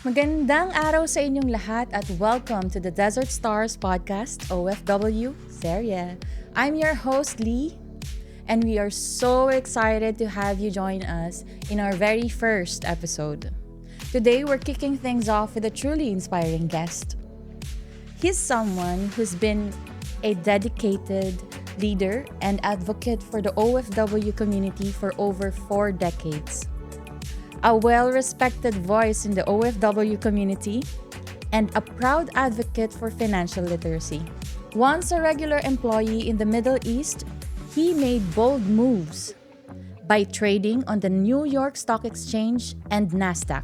Magandang araw sa inyong lahat at welcome to the Desert Stars Podcast, OFW Serie. I'm your host, Lee, and we are so excited to have you join us in our very first episode. Today, we're kicking things off with a truly inspiring guest. He's someone who's been a dedicated leader and advocate for the OFW community for over 4 decades. A well-respected voice in the OFW community, and a proud advocate for financial literacy. Once a regular employee in the Middle East, he made bold moves by trading on the New York Stock Exchange and NASDAQ,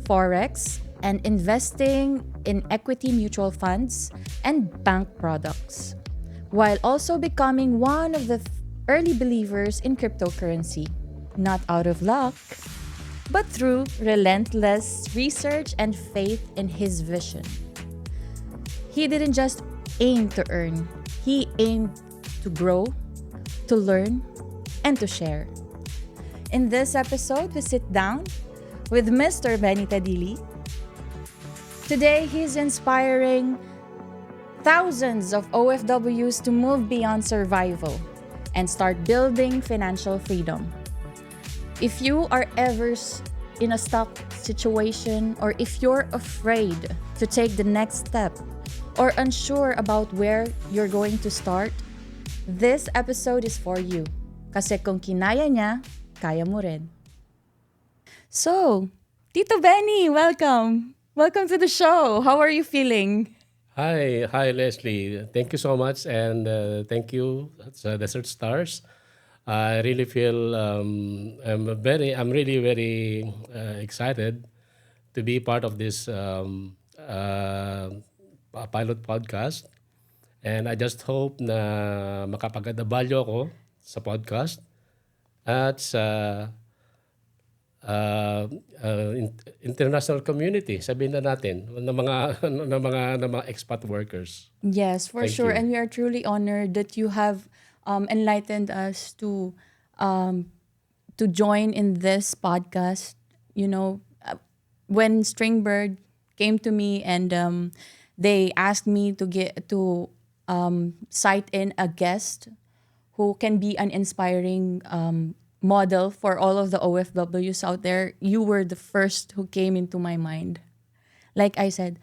Forex, and investing in equity mutual funds and bank products, while also becoming one of the early believers in cryptocurrency, not out of luck, but through relentless research and faith in his vision. He didn't just aim to earn, he aimed to grow, to learn, and to share. In this episode, we sit down with Mr. Benny Tadili. Today, he's inspiring thousands of OFWs to move beyond survival and start building financial freedom. If you are ever in a stuck situation, or if you're afraid to take the next step or unsure about where you're going to start, this episode is for you. Kasi kung kinaya niya, kaya mo rin. So, Tito Benny, welcome. Welcome to the show. How are you feeling? Hi, Leslie. Thank you so much, and thank you, Desert Stars. I really feel I'm really very excited to be part of this pilot podcast, and I just hope na makapag-value ako sa podcast at sa international community, sabihin na natin, ng mga expat workers. Yes, for Thank sure. you. And we are truly honored that you have enlightened us to join in this podcast. You know, when Stringbird came to me and they asked me to cite in a guest who can be an inspiring model for all of the OFWs out there, you were the first who came into my mind. Like I said,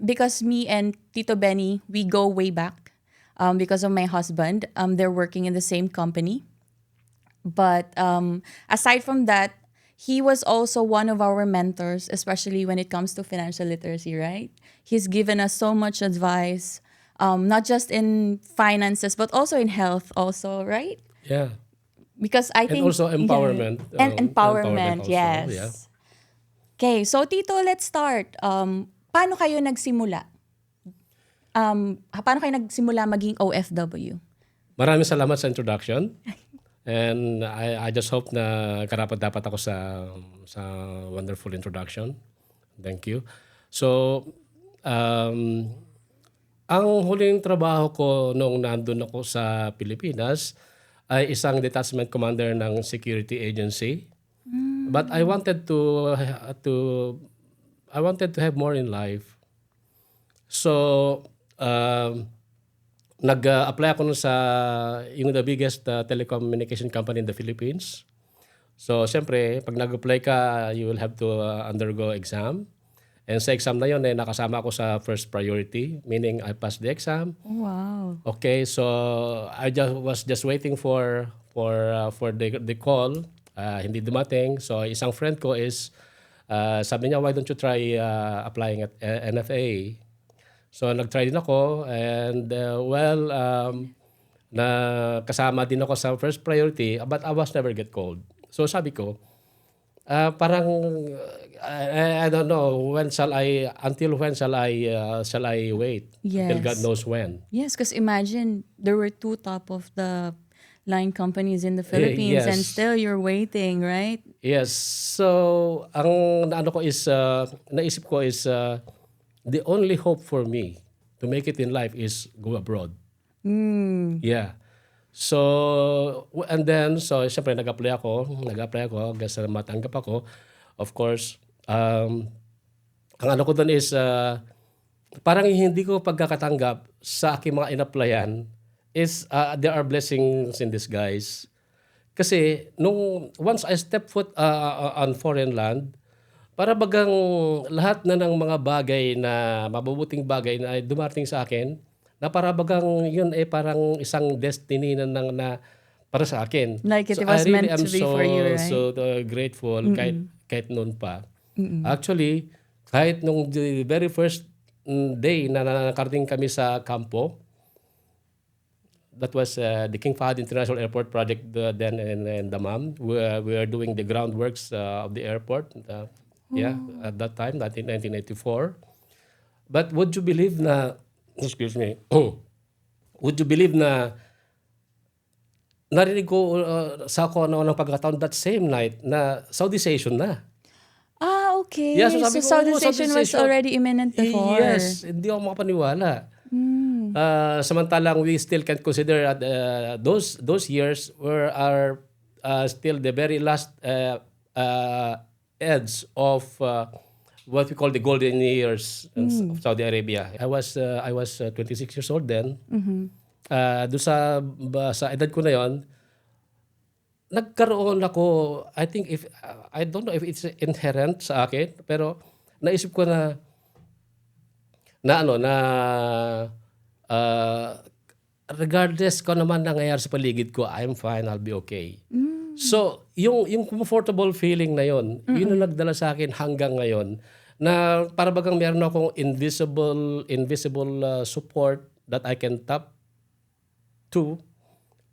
because me and Tito Benny, we go way back. Because of my husband, they're working in the same company. But aside from that, he was also one of our mentors, especially when it comes to financial literacy, right? He's given us so much advice, not just in finances, but also in health also, right? Yeah. Because I think... And also empowerment. Yeah. And empowerment, also, yes. yeah. Okay, so Tito, let's start. Paano kayo nagsimula? Paano kayo nagsimula maging OFW? Maraming salamat sa introduction. And I just hope na karapat-dapat ako sa wonderful introduction. Thank you. So, ang huling trabaho ko nung nandun ako sa Pilipinas ay isang detachment commander ng security agency. But I wanted to have more in life. So, nag-apply ako nun sa yung the biggest telecommunication company in the Philippines. So, siyempre, pag nag-apply ka, you will have to undergo exam. And sa exam na yun, nakasama ako sa first priority, meaning I passed the exam. Wow. Okay, so I was just waiting for the call. Hindi dumating. So, isang friend ko is, sabi niya, why don't you try applying at NFA? So nag-try din ako and na kasama din ako sa first priority, but I was never get called. So sabi ko, parang I don't know until when shall I wait? Yes. Until God knows when. Yes, because imagine there were 2 top of the line companies in the Philippines yes. and still you're waiting, right? Yes. So ang naisip ko is the only hope for me to make it in life is go abroad. Yeah. So, and then, so, syempre, nag-apply ako, hanggang sa matanggap ako. Of course, ang ano ko doon is parang hindi ko pagkakatanggap sa aking mga in-applyan is there are blessings in disguise. Kasi nung once I step foot on foreign land, para bagang lahat na ng mga bagay na mabubuting bagay na ay dumating sa akin, na para bagang yun ay parang isang destiny na para sa akin. Like it So I was really meant am to be for you, right? so grateful kahit noon pa. Actually, kahit nung the very first day na nakarating kami sa kampo, that was the King Fahd International Airport project then in Dammam. We are doing the groundworks of the airport. At that time, 1984. But would you believe na, excuse me, would you believe na narinig ko sa ako ng pagkakataon that same night na Southeast na. Okay. Yeah, so sabi ko, Southeast Asian was already imminent before. Yes, hindi ako makapaniwala. Samantalang we still can consider those years are still the very last edge of what we call the golden years of Saudi Arabia. I was 26 years old then. Doon sa edad ko na yon, nagkaroon ako, I think I don't know if it's inherent sa akin, pero naisip ko na regardless ko naman nangyayari sa paligid ko, I'm fine, I'll be okay. So, yung comfortable feeling na yon, yun ang nagdala sa akin hanggang ngayon na para bagang meron akong invisible support that I can tap to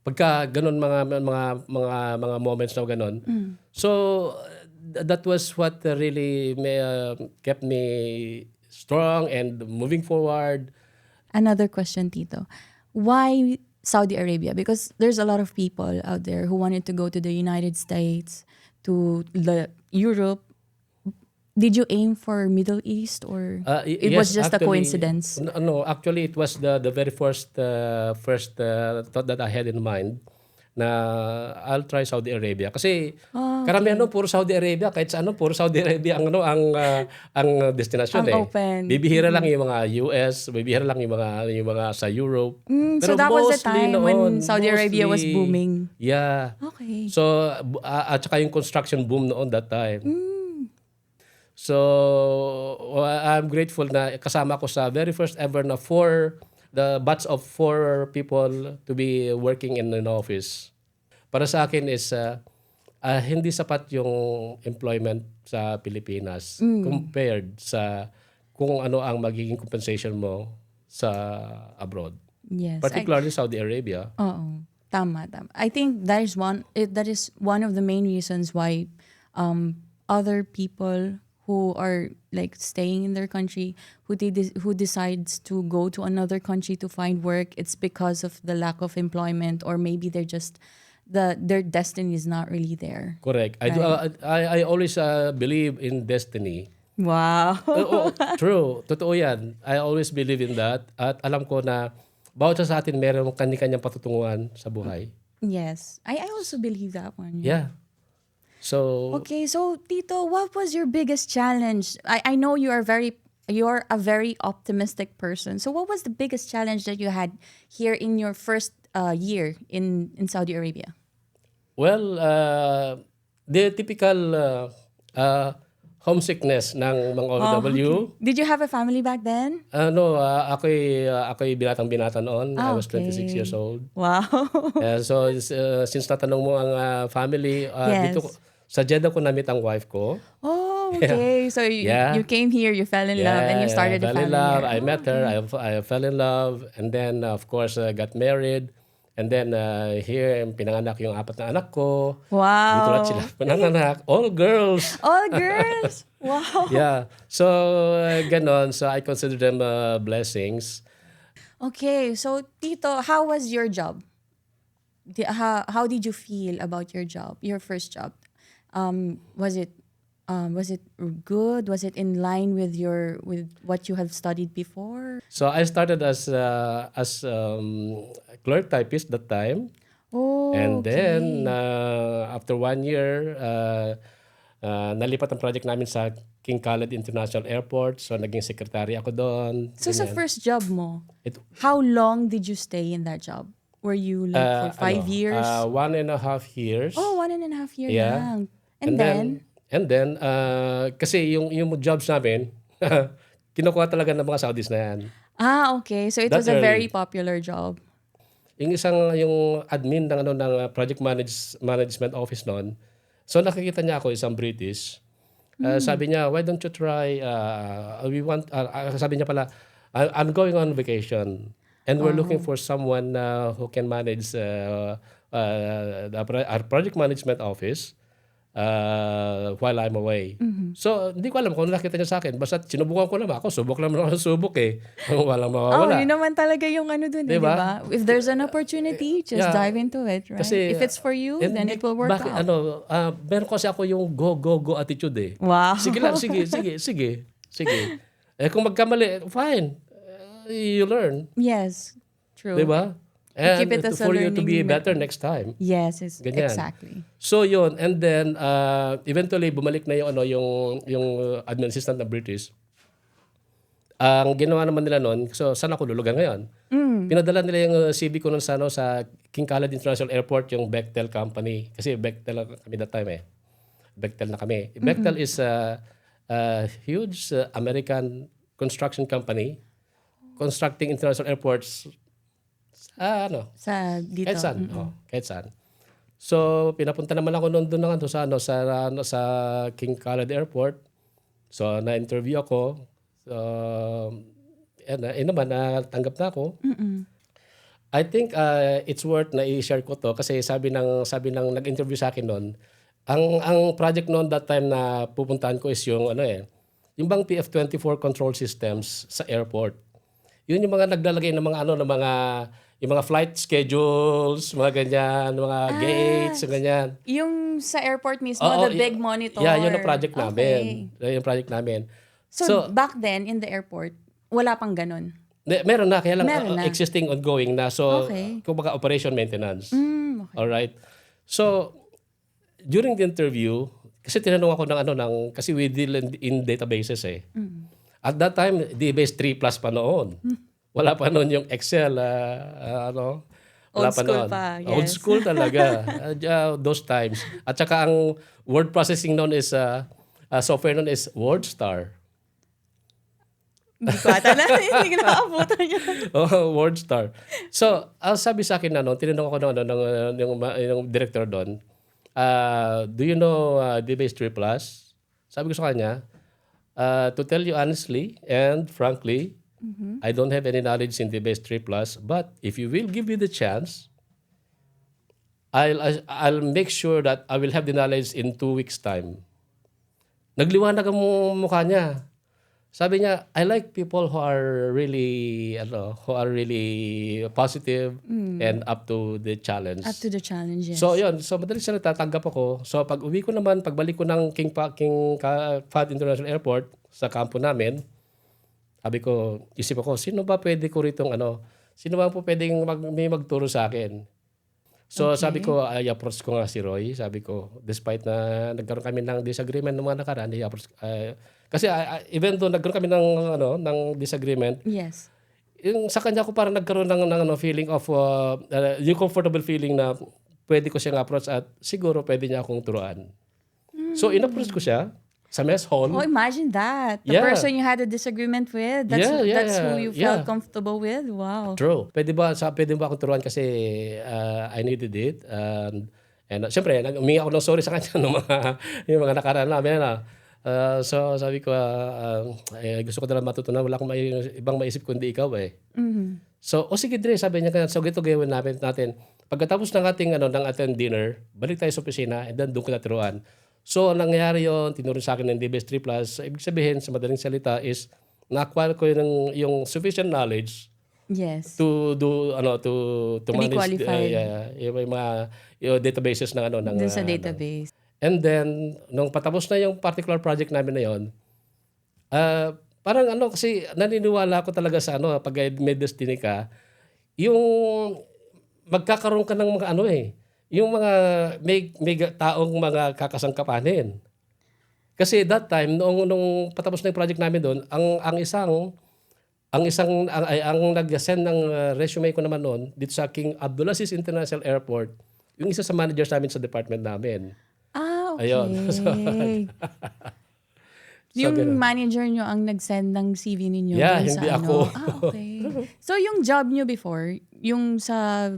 pagka ganun mga moments na ganun. So, that was what really kept me strong and moving forward. Another question, Tito. Why Saudi Arabia? Because there's a lot of people out there who wanted to go to the United States, to Europe. Did you aim for Middle East or it Yes, was just a actually, coincidence? No, actually it was the very first thought that I had in mind na I'll try Saudi Arabia kasi karamihan puro Saudi Arabia, kahit sa puro Saudi Arabia ang destinasyon Ang open. Bibihira lang yung mga US, bibihira lang yung mga sa Europe. So that was the mostly time when Saudi Arabia was booming. Yeah. Okay. So at saka yung construction boom noon that time. So I'm grateful na kasama ko sa very first ever na the batch of 4 people to be working in an office. Para sa akin is hindi sapat yung employment sa Pilipinas compared sa kung ano ang magiging compensation mo sa abroad. Yes. Particularly Saudi Arabia. Oo. Tama. I think that is one of the main reasons why other people who are like staying in their country, who decides to go to another country to find work, it's because of the lack of employment, or maybe they're just their destiny is not really there. Correct. I always believe in destiny. Wow. True. Totoo yan. I always believe in that. At alam ko na bawat sa atin meron kanya-kanyang patutunguhan sa buhay. Yes. I also believe that one. Yeah. So Okay, so Tito, what was your biggest challenge? I know you're a very optimistic person. So what was the biggest challenge that you had here in your first year in Saudi Arabia? well, the typical homesickness ng mga OFW. Did you have a family back then? Ako'y binatang-binata noon. I was 26 Okay. years old. Wow. So since natanong mo ang family, Yes. dito sa Jeddah ko na-meet ang wife ko. Oh, okay. So Yeah. you came here, you fell in love, and you started I a fell in family love. here. I met her. I fell in love, and then of course got married, and then here pinanganak yung 4 na anak ko. Wow. Dito lahat sila pinanganak, all girls. All girls. Wow. Yeah. So ganon. So I consider them blessings. Okay, so Tito, how was your job? How did you feel about your job, your first job? Was it good? Was it in line with what you have studied before? So I started as clerk typist that time. Oh, And okay. then after 1 year, Nalipat ang project namin sa King Khaled International Airport. So, naging secretary ako doon. So sa Ganyan. first job mo, It- how long did you stay in that job? Were you like for 5 years? 1.5 years. Oh, 1.5 year Yeah. lang. And then, kasi yung jobs namin, kinukuha talaga ng mga Saudis na yan. okay. So it That was a very early. popular job. Yung yung admin ng project management office noon. So nakikita niya ako, isang British. Sabi niya, why don't you try sabi niya pala, I'm going on vacation and we're looking for someone who can manage our project management office while I'm away. So, hindi ko alam kung nakita niya sa akin. Basta sinubukan ko naman. Ako, subok lang naman ako subok eh. Walang mawawala. Yun naman talaga yung ano dun, di Diba? ba? If there's an opportunity, just Yeah. dive into it, right? Kasi, If it's for you, then it will work out. Meron kasi ako yung go attitude eh. Wow. Sige lang, sige. Kung magkamali, fine. You learn. Yes, true. Diba? keep And it as a for you to be learning better next time. Yes, Ganyan. exactly. So yun, and then eventually bumalik na yung admin assistant na British. Ang ginawa naman nila noon, so saan ako lulugan ngayon? Pinadala nila yung CV ko noon sa King Khaled International Airport, yung Bechtel company. Kasi Bechtel kami that time eh. Bechtel na kami. Bechtel is a huge American construction company constructing international airports Sa dito. kahit saan. Kahit saan. So, pinapunta naman ako doon sa King Khaled Airport. So, na-interview ako. So, naman, natanggap na ako. I think it's worth na i-share ko to kasi sabi ng nag-interview sa akin noon, ang project noon that time na pupuntahan ko is yung yung bang PF-24 control systems sa airport. Yun yung mga naglalagay ng yung mga flight schedules, mga ganyan, mga gates, ganyan. Yung sa airport mismo, Oo, the big monitor. Yeah, yun ang project Okay. namin. Yung project namin. So, back then, in the airport, wala pang ganun. Meron na, kaya lang Meron na. existing, ongoing na. So, Okay. kumbaga operation maintenance. Okay. Alright. So, during the interview, kasi tinanong ako kasi we deal in databases eh. At that time, DBase 3 plus pa noon. Wala pa noon yung Excel, wala Old pa school noon. pa, Old yes. school talaga. Those times. At saka ang word processing noon is, software noon is WordStar. Hindi ko ata na, hindi ko nakaabutan yun. WordStar. So, sabi sa akin tinanong ako ng director doon, do you know DBase 3 Plus? Sabi ko sa kanya, to tell you honestly and frankly, I don't have any knowledge in DBase 3 Plus, but if you will give me the chance, I'll make sure that I will have the knowledge in 2 weeks' time. Nagliwanag ang mukha niya. Sabi niya, I like people who are really positive and up to the challenge. Up to the challenge, yes. So yun, so madali siya natatanggap ako. So pagbalik ko ng King Fahd International Airport sa kampo namin, isip ako, sino ba pwede ko ritong sino ba po pwedeng may magturo sa akin? So sabi ko, i-approach ko nga si Roy. Sabi ko, despite na nagkaroon kami ng disagreement ng mga nakaraan, kasi even though nagkaroon kami ng disagreement, Yes. yung sa kanya ko parang nagkaroon ng feeling of yung comfortable feeling na pwede ko siyang approach at siguro pwede niya akong turuan. So in-approach ko siya sa mess hall. Oh, imagine that. The Yeah. person you had a disagreement with, that's who you felt comfortable with. Wow. True. Pwede ba akong turuan kasi I needed it. And syempre, humingi ako ng sorry sa kanya yung mga nakaraan namin. So sabi ko, gusto ko talaga matutunan. Wala akong ibang maisip kundi ikaw eh. So, sige Dre, sabi niya, so ito gawin natin. Pagkatapos ng ating dinner, balik tayo sa opisina and then doon ko naturuan. So, ang nangyayari yun, tinuro sa akin ng DBS 3 Plus. Ibig sabihin, sa madaling salita is, na-acquire ko yung sufficient knowledge Yes. to be manage qualified. yung mga databases ng Dun sa database. And then nung patapos na yung particular project namin na yon, parang kasi naniniwala ako talaga sa pag may destiny ka, yung magkakaroon ka ng mga yung mga may taong mga kakasangkapanin. Kasi that time nung patapos na yung project namin doon, ang nag-send ng resume ko naman noon dito sa King Abdulaziz International Airport, yung isa sa managers namin sa department namin. Ayun. Okay. Yung Ganun. manager nyo ang nag-send ng CV ninyo Yeah, dun hindi sa ako. okay. So yung job nyo before, yung sa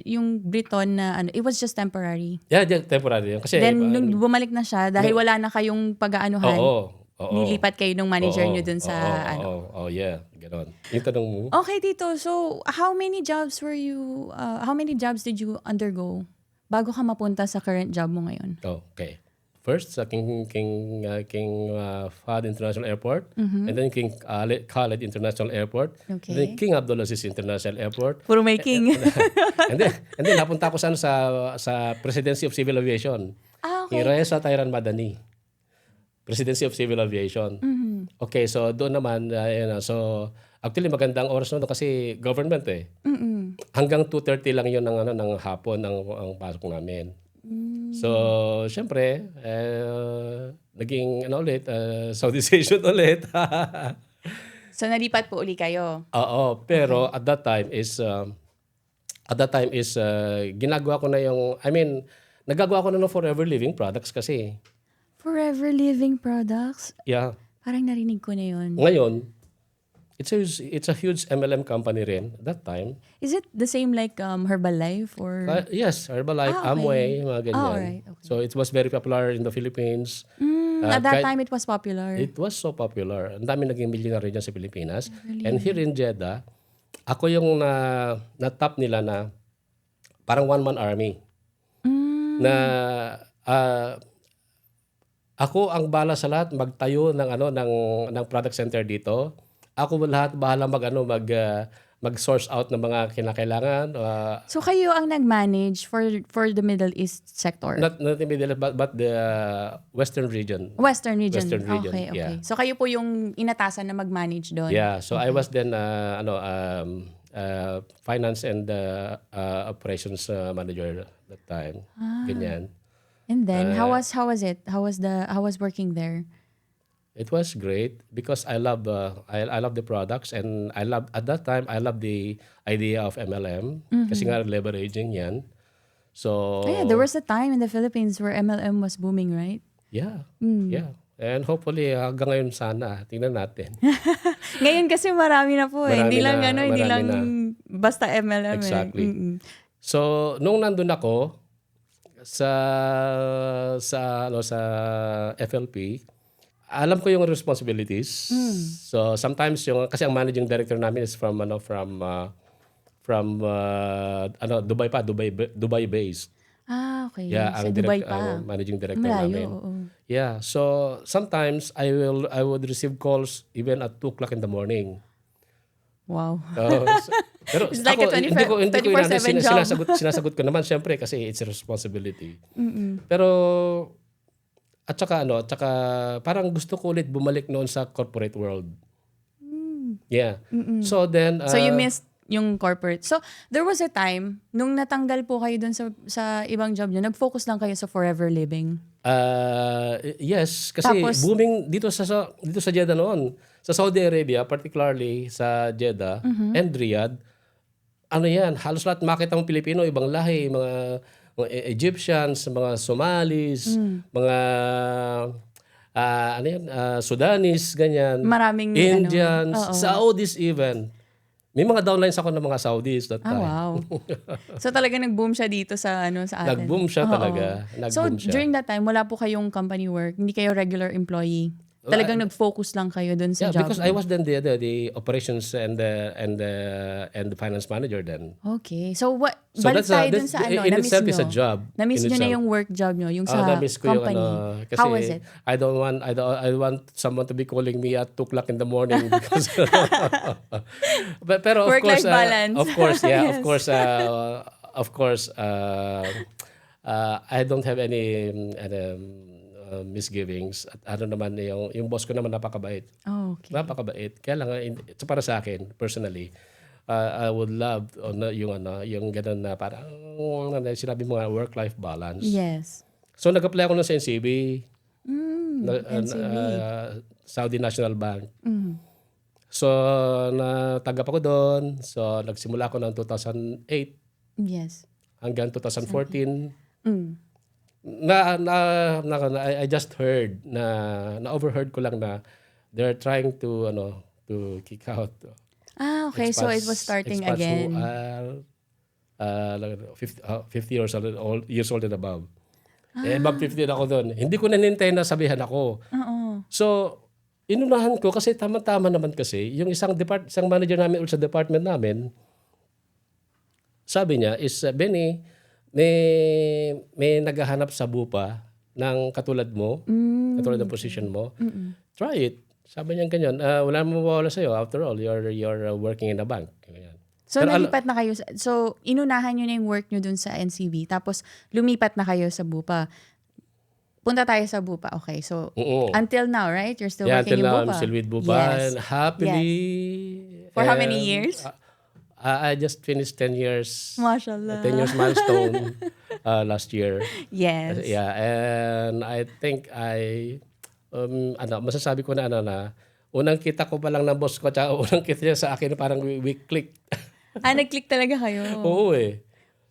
yung Briton na it was just temporary. Yeah, temporary yun. Kasi Then nung bumalik na siya, dahil wala na kayong pag-aanuhan, oo. nilipat kayo ng manager nyo dun sa Yeah, gano'n. Yung tanong mo. Okay, Tito. So, how many jobs did you undergo bago ka mapunta sa current job mo ngayon? Okay. First sa King Fahd International Airport, and then King Khalid International Airport, Okay. and then King Abdulaziz International Airport. Puro making. and then napunta ako sa Presidency of Civil Aviation. Okay. Ni Reza Tayran Madani. Presidency of Civil Aviation. Okay, so doon naman, so actually magandang oras na doon kasi government eh. Hanggang 2:30 lang yun ng hapon ang pasok namin. So, syempre, naging Saudization ulit. So, nalipat po uli kayo. Oo, pero at that time is ginagawa ko na nagagawa ko na ng Forever Living Products kasi. Forever Living Products? Yeah. Parang narinig ko na yun. Ngayon, it's a huge MLM company rin that time. Is it the same like Herbalife or? Yes, Herbalife, Okay. Amway, mga ganyan. Alright, okay. So it was very popular in the Philippines. At that time, it was popular. It was so popular. Ang dami naging millionaire dyan sa Pilipinas. And here in Jeddah, ako yung na-top nila na parang one-man army. Na ako ang bala sa lahat magtayo ng product center dito. Ako lahat bahala mag-source out ng mga kinakailangan. So, kayo ang nag-manage for the Middle East sector? Not the Middle East, but the Western region. Western region. Western region, Okay. yeah. So, kayo po yung inatasan na mag-manage doon? Yeah, so I was then finance and operations manager that time. Ganyan. And then, how was it? How was working there? It was great because I love the products, and at that time I love the idea of MLM kasi nga leveraging yan. So Yeah, there was a time in the Philippines where MLM was booming, right? yeah. And hopefully hanggang ngayon sana tingnan natin. Ngayon kasi marami na po eh. Hindi lang hindi marami lang na. basta MLM Exactly. eh. Mm-mm. So nung nandun ako sa FLP, alam ko yung responsibilities. So sometimes kasi ang managing director namin is from Dubai based. Okay. Yeah, Sa Dubai pa. ang managing director Malayo, namin. oo. Yeah, so sometimes I would receive calls even at 2 o'clock in the morning. Wow. Pero It's like a 24/7 job. sinasagot ko naman syempre kasi it's a responsibility. Pero at saka parang gusto ko ulit bumalik noon sa corporate world. Yeah. So then So you missed yung corporate. So there was a time nung natanggal po kayo dun sa ibang job niyo, nag-focus lang kayo sa Forever Living. Yes, kasi Tapos, booming dito sa Jeddah noon. Sa Saudi Arabia, particularly sa Jeddah and Riyadh, halos lahat makita mong Pilipino, ibang lahi, mga Egyptians, mga Somalis, mga Sudanese, ganyan. Maraming Indians, oo. Saudis even. May mga downlines ako ng mga Saudis that time. wow. So talaga nag-boom siya dito sa sa atin. Nag-boom siya talaga. So Nag-boom siya. during that time, wala po kayong company work, hindi kayo regular employee. Talagang nag-focus lang kayo dun sa job. because I was then the operations and the finance manager then. Okay. So what, So balik tayo dun sa in na-miss itself nyo. is a job. Na-miss in nyo na itself. yung work job nyo, yung sa Na-miss ko company. yung kasi How was it? I want someone to be calling me at 2 o'clock in the morning because pero of Work-life course balance. of course yeah Yes. of course I don't have any misgivings. At naman yung boss ko naman napakabait. Oh, okay. Napakabait. Kaya lang para sa akin personally, I would love yung ganun na parang sinabi mo nga work-life balance. Yes. So nag-apply ako ng sa NCB. NCB. Saudi National Bank. Mm. So, natanggap ako doon. So, nagsimula ako ng 2008 Yes. hanggang 2014. Mm. I just heard na-overheard ko lang na they're trying to kick out Okay. So it was starting expats again. who are 50 years old and above. Above 50 na ako doon. Hindi ko nanintay na sabihan ako. Oo. So, inunahan ko kasi tama-tama naman kasi yung isang manager namin sa department namin, sabi niya is, Benny, may naghahanap sa bupa ng katulad mo, katulad ng position mo. Try it. Sabi niya ganyan, wala mo mawawala sa'yo. After all, you're working in a bank. Ganyan. So, nalipat na kayo. So, inunahan nyo na yung work nyo dun sa NCB. Tapos, lumipat na kayo sa Bupa. Punta tayo sa Bupa. Okay. So, until now, right? You're still working in Until now, Bupa. I'm still with Bupa. Yes. And happily. For how many years? I just finished 10 years. Mashallah. 10 years milestone last year. Yes. Yeah. And I think masasabi ko na unang kita ko pa lang ng boss ko, tsaka unang kita niya sa akin, parang we click. Nag-click talaga kayo. Oo eh.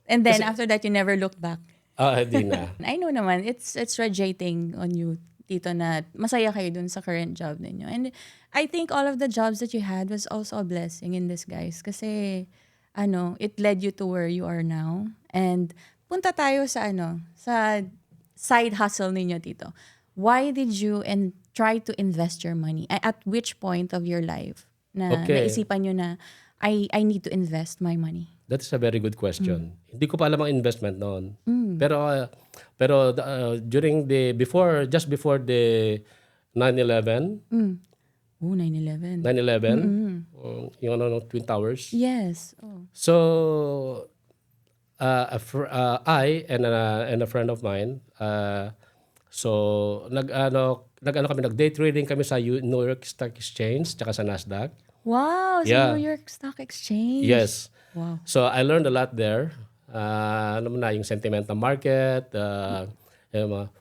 And then, after that, you never looked back. Hindi na. I know naman, it's radiating on you, Tito, na masaya kayo dun sa current job ninyo. And I think all of the jobs that you had was also a blessing in disguise. Kasi, it led you to where you are now. And punta tayo sa sa side hustle ninyo, Tito. Why did you try to invest your money? At which point of your life na naisipan nyo na, I need to invest my money? That's a very good question. Hindi ko pa alam ang investment noon. Pero just before the 9/11. 9/11. 9/11. Yung Twin Towers. Yes. Oh. So I and a friend of mine, so nag-day trading kami sa New York Stock Exchange tsaka sa Nasdaq. Wow, sa New York Stock Exchange. Yes. Wow. So I learned a lot there. Yung sentiment ng market.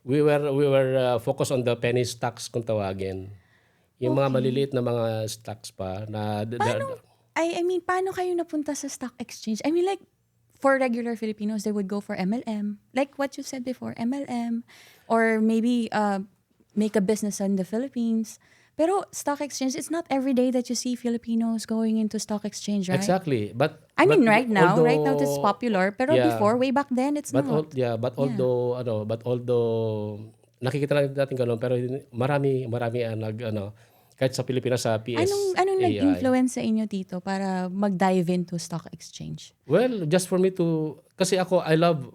We were focused on the penny stocks kung tawagin. Yung mga maliliit na mga stocks pa na paano kayo napunta sa stock exchange? Like for regular Filipinos, they would go for MLM. Like what you said before, MLM, or maybe make a business in the Philippines. Pero stock exchange, it's not every day that you see Filipinos going into stock exchange, right? Exactly. But right now it's popular. Pero before, way back then, it's not. Although nakikita natin gano'n, pero marami kahit sa Pilipinas sa PS. Anong nag-influence sa inyo, Tito, para mag-dive into stock exchange? Well, just for me to, kasi ako, I love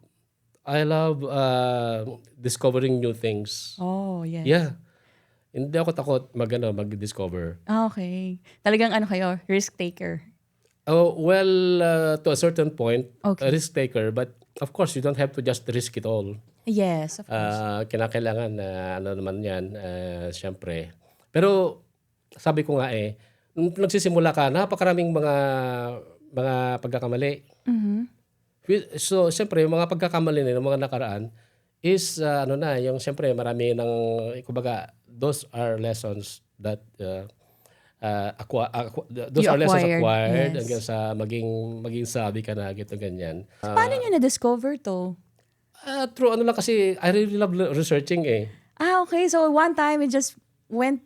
discovering new things. Oh, yes. Yeah. Hindi ako takot mag-discover. Okay. Talagang kayo, risk taker. Oh, well, to a certain point, Okay. a risk taker, but of course, you don't have to just risk it all. Yes, of course. Kinakailangan naman yan, syempre. Pero, sabi ko nga nung nagsisimula ka, napakaraming mga pagkakamali. So, syempre, yung mga pagkakamali ng mga nakaraan is, yung syempre, marami ng, kumbaga, those are lessons that, lessons acquired yes. hanggang sa maging sabi ka na, ganyan. Paano nyo na-discover to? True, lang kasi, I really love researching Okay. So, one time, it just went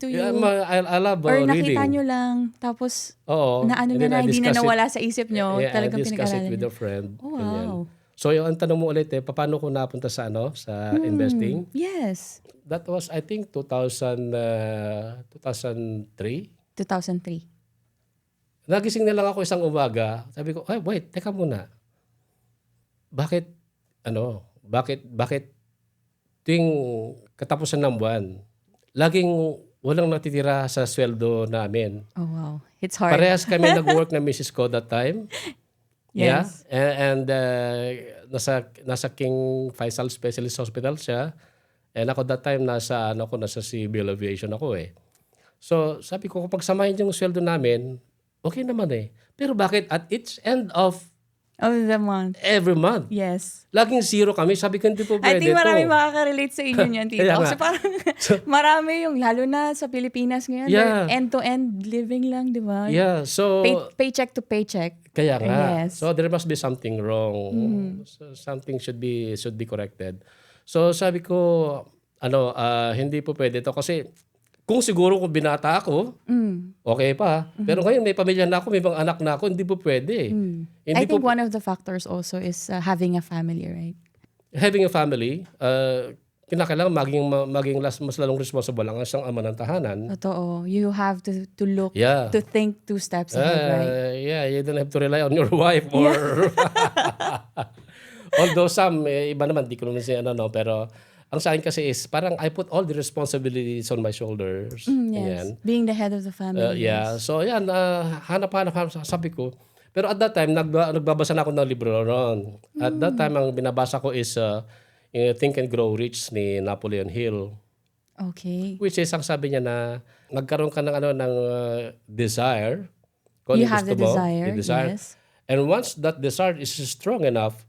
to you? Yeah, I love or reading. nakita nyo lang, tapos And then hindi na nawala sa isip nyo, talagang I discuss it pinag-aralan with nyo. a friend. Oh, wow. Ganyan. So, ang tanong mo ulit, paano ko napunta sa investing? Yes. That was, I think, 2003. 2003. Nagising na lang ako isang umaga. Sabi ko, wait, teka muna. Bakit tuwing katapusan ng buwan, laging walang natitira sa sweldo namin. Oh, wow. It's hard. Parehas kami nag-work na Mrs. ko that time. Yes. Yeah. And nasa King Faisal Specialist Hospital siya. And ako that time nasa Civil Aviation ako So sabi ko, kapag samahin yung sweldo namin, okay naman Pero bakit at each end of Of the month. Every month. Yes. Laging zero kami. Sabi ko, hindi po I pwede think marami to. makaka-relate sa inyo niyan, tito. Kaya nga. Kasi parang marami yung, lalo na sa Pilipinas ngayon, Yeah. end-to-end living lang, di ba? Yeah, so Paycheck to paycheck. kaya nga. Yes. So there must be something wrong. So, something should be corrected. So sabi ko, hindi po pwede to kasi kung siguro kung binata ako, okay pa. Pero ngayon may pamilya na ako, may mga anak na ako, hindi po pwede. Hindi I think po one of the factors also is having a family, right? having a family, kinakailangan maging mas lalong responsible ang isang ama ng tahanan. Totoo. You have to look, Yeah. to think 2 steps ahead, right? Yeah, you don't have to rely on your wife or although some iba naman di ko naman siya pero ang sa akin kasi is parang I put all the responsibilities on my shoulders. Yes. Ayan. Being the head of the family. Yeah. So yan, hanap-hanap sabi ko. Pero at that time nagbabasa na ako ng libro ron. At that time ang binabasa ko is Think and Grow Rich ni Napoleon Hill. Okay. Which is ang sabi niya na nagkaroon ka ng desire. Kung You ano have gusto the mo, desire, the desire. yes. And once that desire is strong enough,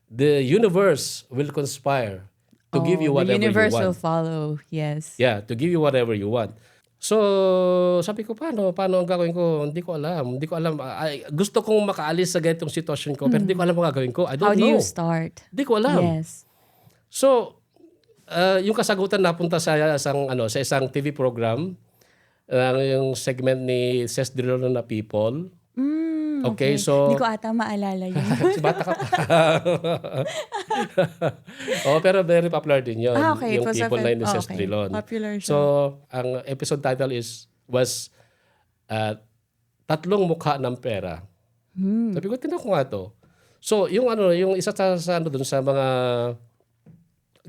the universe will conspire to give you whatever the universe you want. will follow. Yes. Yeah, to give you whatever you want. So, sabi ko, paano ang gagawin ko? Hindi ko alam. Gusto kong makaalis sa ganitong sitwasyon ko, pero hindi ko alam ang gagawin ko. I don't How do know. you start? Hindi ko alam. Yes. So, yung kasagutan napunta sa isang TV program, yung segment ni Cesc Drilon na People. Okay, so Hindi ko ata maalala yun. si bata ka pa. Pero very popular din yun. Okay. Yung It was People na yun ni Cesc okay. Drilon. Popular siya. So, ang episode title was Tatlong Mukha ng Pera. Sabi ko, tinan ko nga to. So, yung isa sa dun sa mga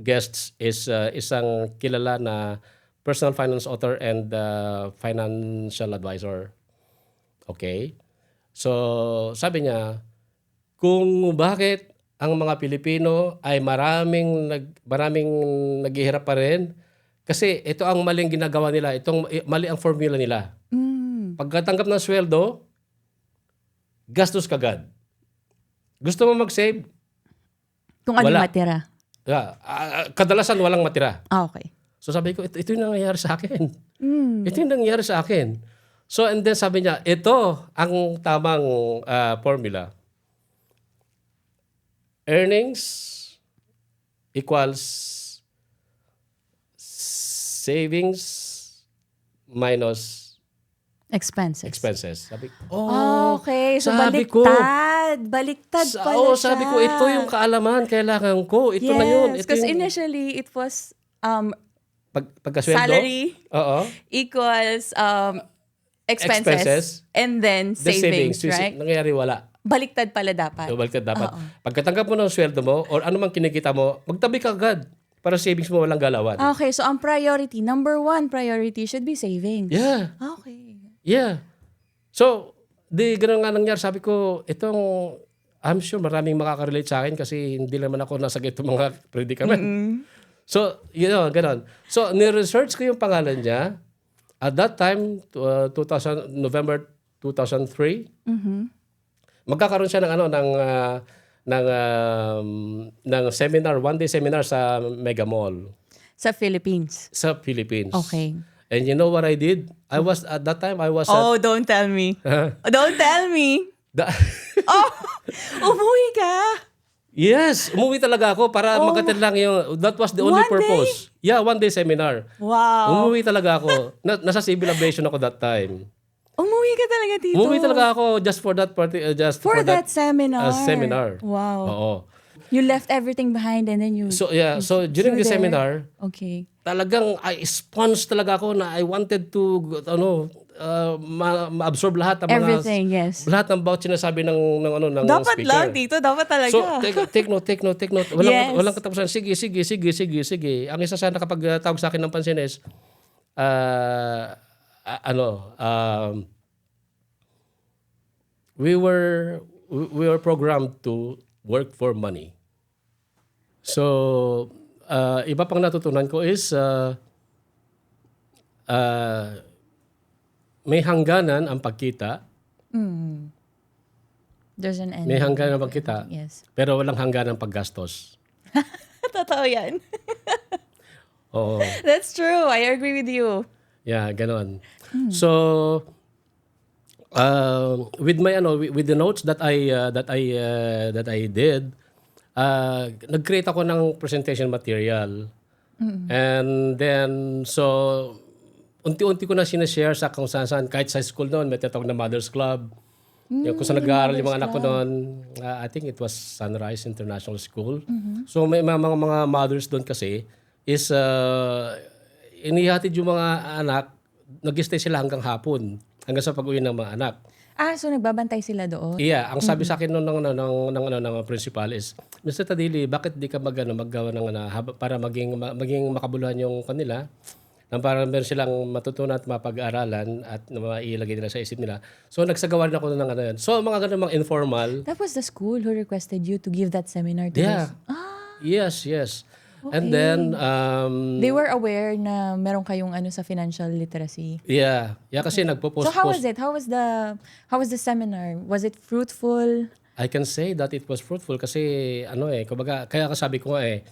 guests is isang kilala na personal finance author and financial advisor. Okay? So, sabi niya, kung bakit ang mga Pilipino ay maraming naghihirap pa rin kasi ito ang maling ginagawa nila, mali ang formula nila. Pagkatanggap ng sweldo, gastos kagad. Gusto mo mag-save? Kung ano Wala. matira. Yeah. Kadalasan walang matira. Okay. So sabi ko, ito yung nangyayari sa akin. Ito yung nangyayari sa akin. So and then sabi niya, ito ang tamang formula. Earnings equals savings minus Expenses. Sabi ko, Okay. So, sabi ko, baliktad pala siya. sabi ko, ito yung kaalaman kailangan ko. Ito na yun. Ito Because yung initially, it was pagkasweldo. salary Oo. equals expenses and then The savings, right? Nangyayari wala. Baliktad pala dapat. Baliktad dapat. Pagkatanggap mo ng sweldo mo or ano mang kinikita mo, magtabi ka agad para savings mo walang galawan. Okay, so ang number 1 priority should be savings. Yeah. Okay. Yeah. So, ganun nga nangyari. Sabi ko, I'm sure maraming makaka-relate sa akin kasi hindi naman ako nasa ganitong mga predicament. So, ganun. So, ni-research ko yung pangalan niya. At that time, November 2003, magkakaroon siya ng seminar, one-day seminar sa Mega Mall Sa Philippines. sa Philippines. Okay. And you know what I did? At that time, I was Oh, don't tell me. Don't tell me. Umuwi ka. Yes, umuwi talaga ako para mag-attend lang that was the only One purpose. Yeah, one-day seminar. Wow. Umuwi talaga ako. Nasa civil aviation ako that time. Umuwi ka talaga dito. Umuwi talaga ako just for that party, For that seminar. seminar. Wow. Oo. You left everything behind and then you... So during the there. seminar, Okay. talagang I sponge talaga ako na I wanted to ma-absorb lahat ng Everything, yes. lahat ng bawat sinasabi ng Dapat speaker. lang dito. Dapat talaga. So, take note. Yes. Walang katapusan. Sige. Ang isa sana kapag tawag sa akin ng pansin is, we were programmed to work for money. So, iba pang natutunan ko is, may hangganan ang pagkita. There's an end. May hanggan ng pagkita, Yes. pero walang hanggan ng paggastos. Totoo yan. Oo. That's true. I agree with you. Yeah, ganon. So with my with the notes that I did, nag-create ako ng presentation material. And then so unti-unti ko na sinashare sa kung saan kahit sa school noon may tinatawag na Mothers Club. Yung kung saan nag-aaral yung mga anak ko noon, I think it was Sunrise International School. So may mga mothers doon kasi is inihatid yung mga anak, nag-stay sila hanggang hapon, hanggang sa pag-uwi ng mga anak. So nagbabantay sila doon? Yeah, ang sabi sa akin ng principal is, Mr. Tadili, bakit di ka maggawa ng para maging makabuluhan yung kanila, nang para meron silang matutunan at mapag-aralan at mailagay nila sa isip nila. So nagsagawa rin ako ng yan. So mga ganun mga informal. That was the school who requested you to give that seminar to Yeah. us? Yes. Okay. And then They were aware na meron kayong sa financial literacy. yeah, kasi nagpo-post. So how was it? How was the seminar? Was it fruitful? I can say that it was fruitful kasi kumbaga kaya sabi ko nga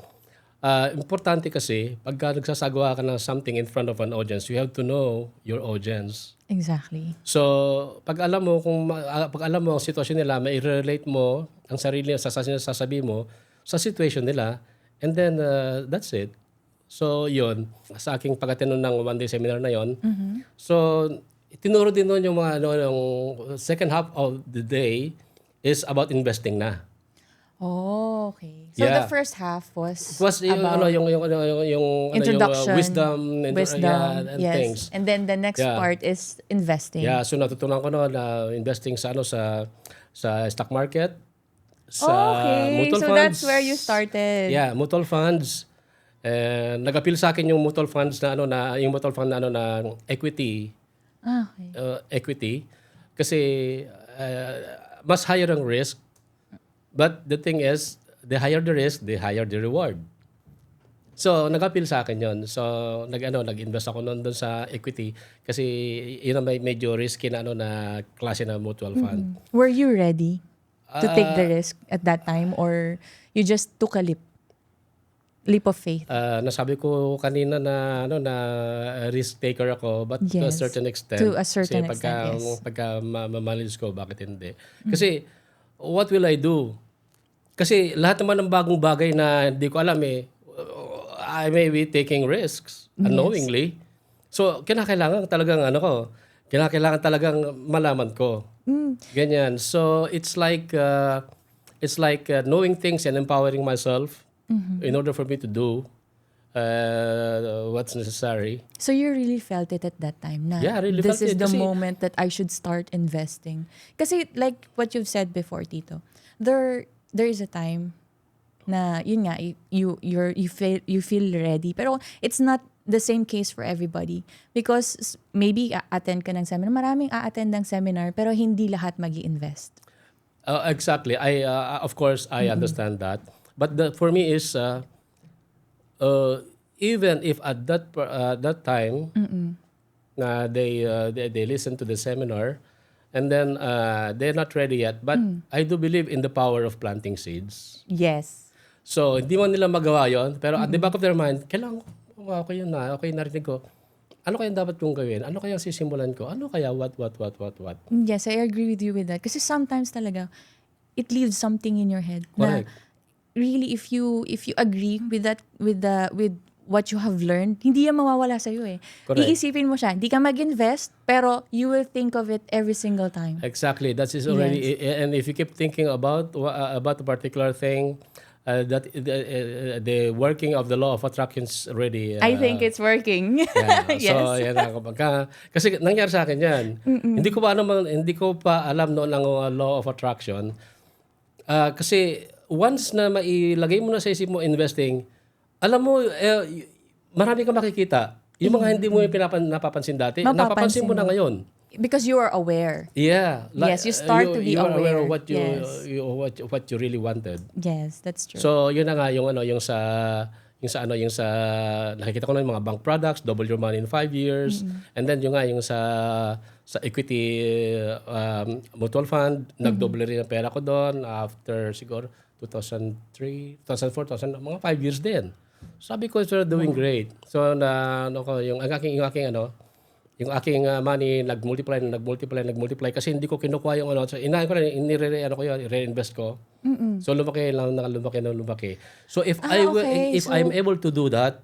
importante kasi pagka nagsasagawa ka ng something in front of an audience, you have to know your audience. Exactly. So, pag alam mo ang sitwasyon nila, mai-relate mo ang sarili sa sasabihin mo sa situation nila, and then that's it. So, yun, sa aking pag-attend ng one-day seminar na yon. So, tinuro din noon yung mga yung second half of the day is about investing na. Oh, okay. So Yeah. the first half was Yung about yung introduction, wisdom and yes. things. And then the next Yeah. part is investing. Yeah, so natutunan ko noon na investing sa stock market, sa Okay, mutual so funds. that's where you started. Yeah, mutual funds. And nag-appeal sa akin yung mutual funds na yung mutual fund na equity. Okay. Equity kasi mas higher ang risk. But the thing is, the higher the risk, the higher the reward. So, nag-appeal sa akin yon. So, nag-invest ako noon doon sa equity kasi yun ang medyo risky na na klase na mutual fund. Were you ready to take the risk at that time, or you just took a leap of faith? Nasabi ko kanina na risk taker ako, but to a Yes. certain extent. To a certain kasi extent, yes. pagka mamalis ko, bakit hindi? Kasi what will I do? Kasi lahat naman ng bagong bagay na hindi ko alam I may be taking risks unknowingly. So, kinakailangan talagang malaman ko. Ganyan. So, it's like knowing things and empowering myself in order for me to do what's necessary. So you really felt it at that time na Yeah, I really this felt is it the kasi moment that I should start investing. Kasi like what you've said before, Tito, there is a time na yun nga you feel ready, pero it's not the same case for everybody because maybe attend ka ng seminar, maraming a-attend ng seminar pero hindi lahat magi-invest. Exactly. Of course I understand that. But for me is even if at that time na they listen to the seminar and then they're not ready yet, but I do believe in the power of planting seeds. Yes. So hindi man nila magawa yon, pero at the back of their mind, kailangan okay narinig ko. Ano kaya dapat kong gawin? Ano kaya sisimulan ko? Ano kaya what? Yes, I agree with you with that. Kasi sometimes talaga, it leaves something in your head. Correct. Na really, if you agree with that, with what you have learned, hindi yan mawawala sa'yo eh. Correct. Iisipin mo siya. Hindi ka mag-invest, pero you will think of it every single time. Exactly. That is already, and if you keep thinking about a particular thing, that the working of the law of attraction is already. I think it's working. Yeah. Yes. So yan kasi nangyari sa akin yan. Hindi ko pa alam noon ang law of attraction. Kasi once na mailagay mo na sa isip mo investing, alam mo marami kang makikita. Yung mga hindi mo napapansin dati, napapansin mo na ngayon. Because you are aware. Yeah. Yes, you start to be you are aware aware. of what you really wanted. Yes, that's true. So, yun na nga yung yung sa nakikita ko na yung mga bank products, double your money in 5 years. And then yung sa equity mutual fund, nagdoble rin ang pera ko doon after siguro 2003, 2004, 2000, mga 5 years din. Sabi ko, you're doing great. So yung aking money nagmultiply kasi hindi ko kinukuha yung so inahin ko na i-reinvest ko. So lumaki. So if I'm able to do that,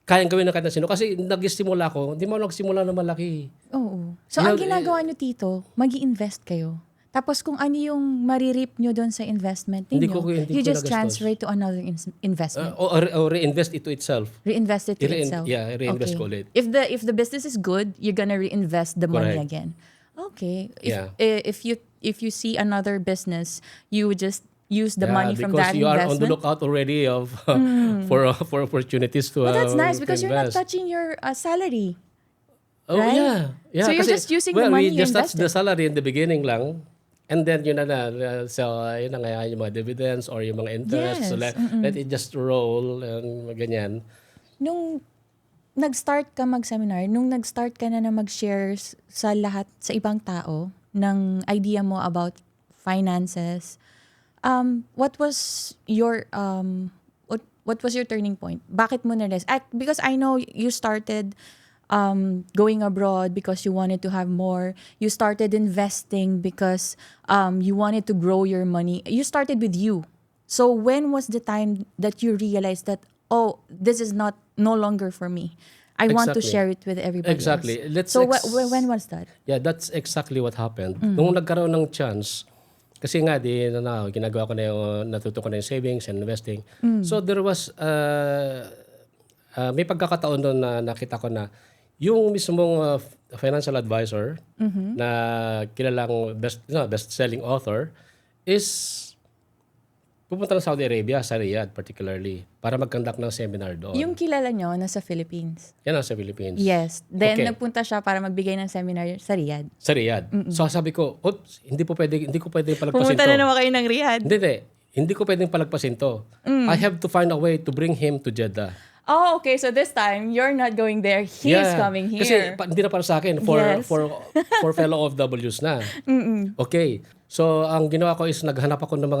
kayang gawin ng kahit na sino kasi nagsimula ako, hindi mo nagsimula na malaki. Oo. So ang ginagawa nyo, Tito, mag-i-invest kayo. Tapos kung ano yung maririp nyo doon sa investment ninyo, you just transfer it to another investment. Or reinvest it to itself. Reinvest it to itself. Yeah, reinvest ko ulit. If the business is good, you're gonna reinvest the money Correct. again. Okay. If you see another business, you would just use the money from that because you are on the investment. lookout already for opportunities to Well, that's nice because to you're not invest. touching your salary. Oh, right? yeah. So you're kasi, just using the money we you just touched invested. the salary in the beginning lang. And then yun na. So yun na nga yung mga dividends or yung mga interest. Yes. So let it just roll and ganyan. Nung nag-start ka mag-seminar, nung nag-start ka na mag-share sa lahat, sa ibang tao, ng idea mo about finances, what was your what was your turning point? Bakit mo na-realize? Because I know you started going abroad because you wanted to have more. You started investing because you wanted to grow your money. You started with you. So when was the time that you realized that, oh, this is no longer for me? I want to Exactly. share it with everybody Exactly. else. Let's So when was that? Yeah, that's exactly what happened. Nung nagkaroon ng chance, kasi nga ginagawa ko na yung, natuto ko na yung savings and investing. So there was, may pagkakataon doon na nakita ko na yung mismong financial advisor na kilalang best-selling author is pupunta ng Saudi Arabia, sa Riyadh particularly, para mag-conduct ng seminar doon. Yung kilala nyo, nasa Philippines. Yan ang sa Philippines. Yes. Then Okay. nagpunta siya para magbigay ng seminar sa Riyadh. Sa Riyadh. So sabi ko, oops, hindi ko pwedeng palagpasin Pumunta to. na naman kayo ng Riyadh. Hindi ko pwedeng palagpasin to. I have to find a way to bring him to Jeddah. Oh, okay. So this time, you're not going there. He's coming here. Kasi hindi na para sa akin, Yes. for fellow OFWs na. Okay. So ang ginawa ko is naghanap ako ng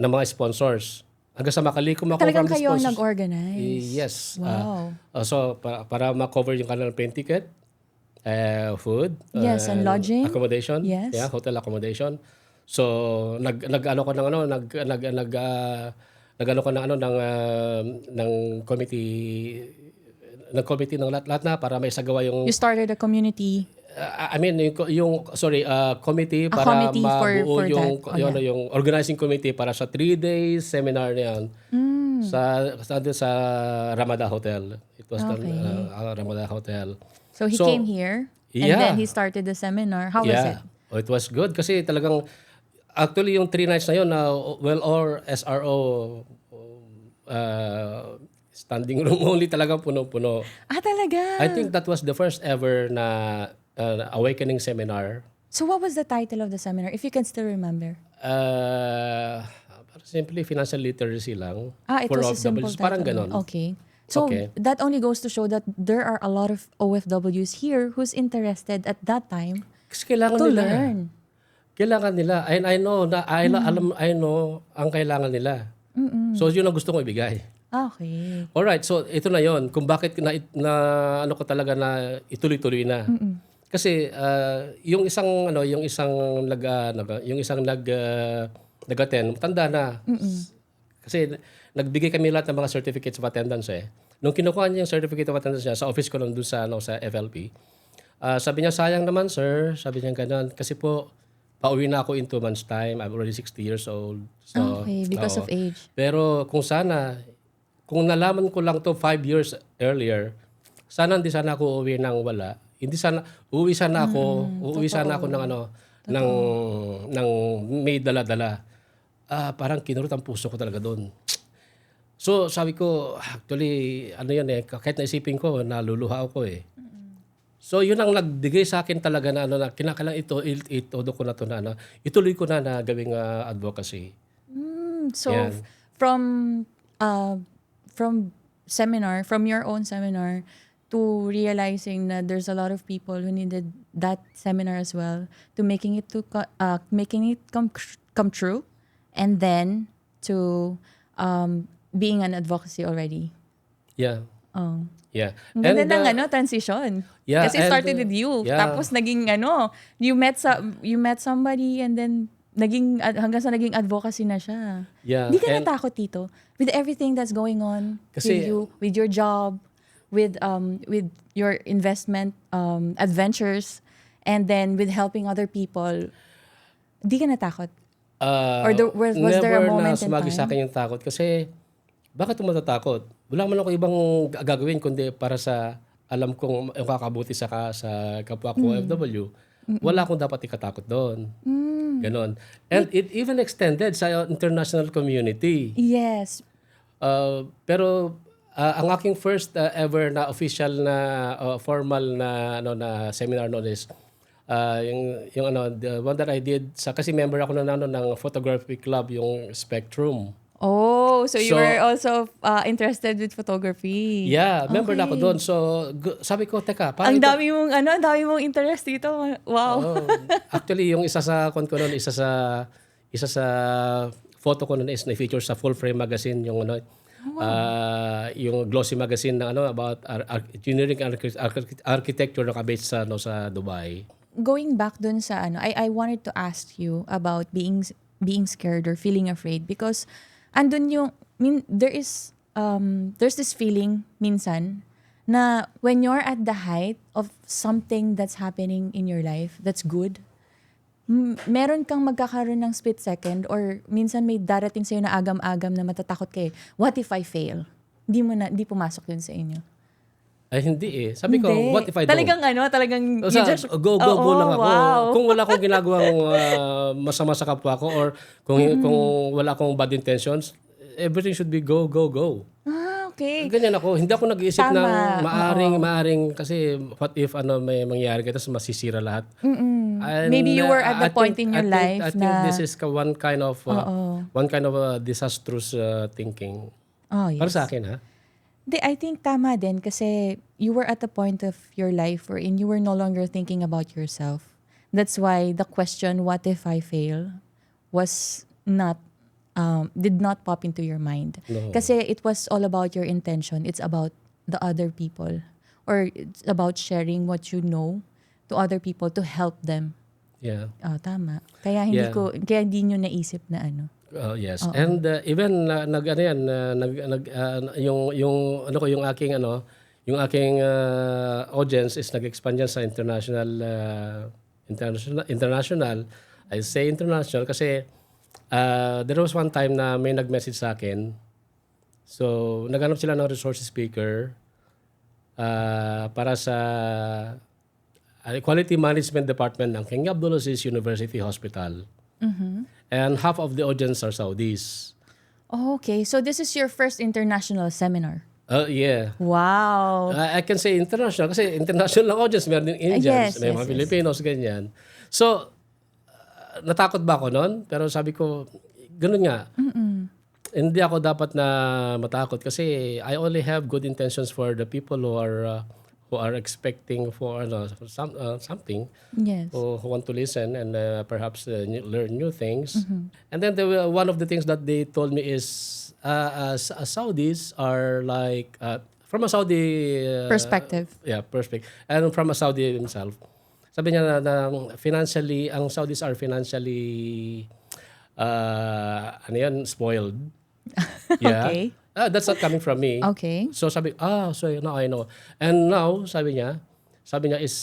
mga sponsors. Hanggang sa makalikom ako Talagang from the kayo sponsors. nag-organize. Yes. Wow. So para ma-cover yung kanilang plane ticket, food, Yes, and lodging. accommodation, Yes. yeah, hotel accommodation. So nag-ano ko ng committee ng lahat na para may sagawa yung You started a community. committee para committee mabuo for yung that. Oh, yeah. yung organizing committee para sa 3 days seminar na yan sa Ramada Hotel. It was the Ramada Hotel. So he came here, and yeah. then he started the seminar. How was it? Oh, it was good kasi talagang actually yung 3 nights na yun or SRO standing room only, talagang puno-puno. Talaga? I think that was the first ever na awakening seminar. So what was the title of the seminar, if you can still remember? Simply financial literacy lang. It for was a simple OFWs. title. Parang ganon. Okay. So that only goes to show that there are a lot of OFWs here who's interested at that time Kasi kailangan to nila. learn. Kailangan nila. And I know na I know ang kailangan nila. So yun ang gusto ko ibigay. Okay. Alright, so ito na yon kung bakit na ano ko talaga na ituloy-tuloy na. Kasi yung isang nag-attend, tanda na. Kasi nagbigay kami lahat ng mga certificates of attendance eh. Nung kinukuha niya yung certificate of attendance niya sa office ko lang doon sa FLP, sabi niya, sayang naman sir, sabi niya ganun, kasi po pauwi na ako in 2 months time. I'm already 60 years old. So, Okay, because of age. Pero kung nalaman ko lang to 5 years earlier, hindi sana ako uuwi nang wala. Uuwi sana ako ng may dala-dala. Parang kinurot ang puso ko talaga doon. So sabi ko, actually, kahit naisipin ko, naluluha ako eh. So yun ang nagbigay sa akin talaga na kinakailangan itudo ko na to ituloy ko na gawing advocacy. So Yan. from from your own seminar to realizing that there's a lot of people who needed that seminar as well, to making it come true, and then to being an advocacy already. Yeah. Oh. Yeah. Ang ganda ng transition. Yeah, Kasi it started with you. yeah. Tapos naging you met somebody and then hanggang sa naging advocacy na siya. Yeah, Di ka and- natakot dito with everything that's going on Kasi- with you, with your job, with your investment adventures, and then with helping other people. Di ka natakot? Or was there a moment in Never na sumagi time? sa akin yung takot kasi bakit mo matatakot? Wala man ako ibang gagawin kundi para sa alam kong yung kakabuti sa kapwa ko OFW. Wala akong dapat ikatakot doon. Ganon. And it even extended sa international community. Yes. Pero ang aking first ever na official na formal na na seminar noon is yung the one that I did kasi member ako ng photography club, yung Spectrum. Oh, so you So- were also interested with photography. Yeah, member na ako Okay. doon. So sabi ko, teka, Ang ito- dami mong interest dito. Wow. Oh, actually, yung isa sa isa sa photo ko noon is na-feature sa Full Frame magazine, yung yung glossy magazine na about engineering architecture na based sa Dubai. Going back dun sa I wanted to ask you about being scared or feeling afraid because andun there's this feeling minsan na when you're at the height of something that's happening in your life that's good, meron kang magkakaroon ng split second or minsan may darating sa'yo na agam-agam na matatakot kayo. What if I fail? Hindi pumasok yun sa inyo. Ay, hindi eh. Sabi ko, Hindi. what if I don't? Talagang O sa, go lang ako. Wow. Kung wala akong ginagawang masama sa kapwa ko or kung wala akong bad intentions, everything should be go. Okay. Ganyan ako. Hindi ako nag-iisip Tama. ng maaring kasi what if may mangyari ka tapos masisira lahat. And, Maybe you were at the I point think- in your life I think na- this is one kind of disastrous thinking. Oh, yes. Para sa akin, ha? I think tama din kasi you were at the point of your life wherein you were no longer thinking about yourself. That's why the question, what if I fail, was not, did not pop into your mind. No. Kasi it was all about your intention. It's about the other people. Or it's about sharing what you know to other people to help them. Yeah. Tama. Kaya hindi nyo naisip na Yes. And even yung aking audience is nag-expand yan sa international. I say international kasi there was one time na may nag-message sa akin. So, naghanap sila ng resource speaker para sa Quality Management Department ng King Abdulaziz University Hospital. And half of the audience are Saudis. Oh, okay. So this is your first international seminar. Yeah. Wow. I can say international kasi international audience. Meron din Indians, Yes, may yes, mga yes. Filipinos, ganyan. So, natakot ba ako noon? Pero sabi ko, ganun nga. Hindi ako dapat na matakot kasi I only have good intentions for the people who are expecting for something. Yes. Who want to listen and perhaps learn new things. And then one of the things that they told me is Saudis are like from a Saudi Perspective. perspective, and from a Saudi himself. Sabi niya na financially, ang Saudis are financially spoiled. Yeah. Okay. That's not coming from me. Okay. So sabi, so now I know. And now, sabi niya is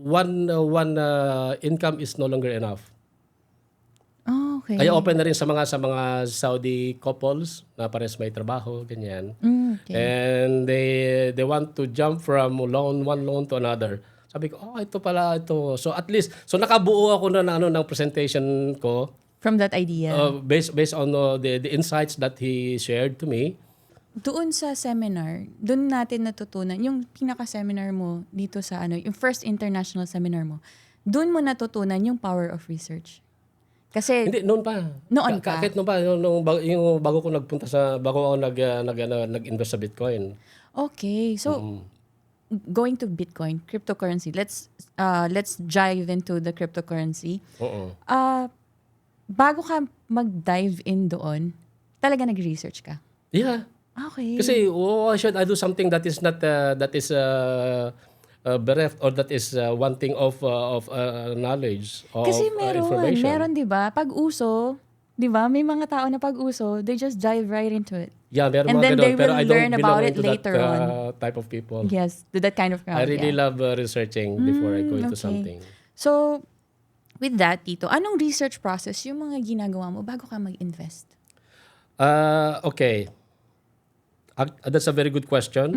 one income is no longer enough. Oh, okay. Kaya open na rin sa mga Saudi couples na pares may trabaho, ganyan. Okay. And they want to jump from one loan to another. Sabi ko, ito pala ito. So at least, nakabuo ako ng presentation ko. From that idea. Based on the insights that he shared to me. Doon sa seminar, doon natin natutunan, yung pinaka-seminar mo dito sa yung first international seminar mo, doon mo natutunan yung power of research. Kasi Hindi, noon pa. Noon pa? Kahit noon pa, yung bago ko nagpunta bago ako nag-invest sa Bitcoin. okay. So going to Bitcoin, cryptocurrency. Let's dive into the cryptocurrency. Oo. Bago ka mag-dive in doon, talaga nag-research ka? Yeah. Okay. Kasi why should I do something that is not bereft or that is wanting of knowledge or Kasi information? meron 'di ba? Pag-uso, 'di ba? May mga tao na pag-uso, they just dive right into it. Yeah, meron And mga then ganun. they Pero will I don't learn belong about it into that later on. type of people. Yes, to that kind of I crowd. really Yeah. love researching before I go into Okay. something. So, with that, Tito, anong research process yung mga ginagawa mo bago ka mag-invest? Okay. That's a very good question.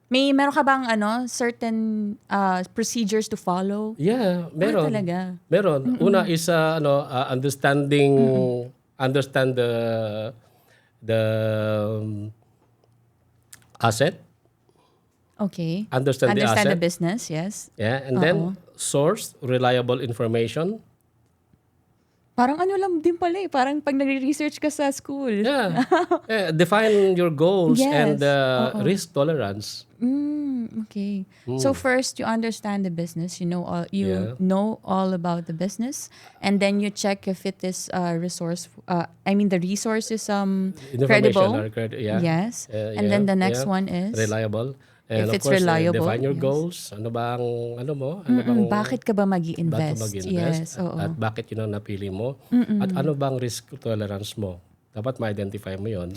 Meron ka bang certain procedures to follow? Yeah, meron. Talaga? Meron. Una is understand the asset, Okay. understand the Understand the asset. business, yes. Yeah, and then source reliable information. Parang lang din pala eh. Parang pag nagre-research ka sa school. Yeah. Define your goals and Yes. risk tolerance. Okay. So first you understand the business. You know all about the business, and then you check if it is resource. The resource is Information credible. or yeah. Yes. And then the next one is reliable. And if of it's course, reliable, define your yes. goals. Ano bang ano bang bakit ka ba ba't mag-i-invest? ka mag-invest? Yes. Oo. At bakit yun ang napili mo? At ano bang risk tolerance mo? Dapat ma-identify mo yun.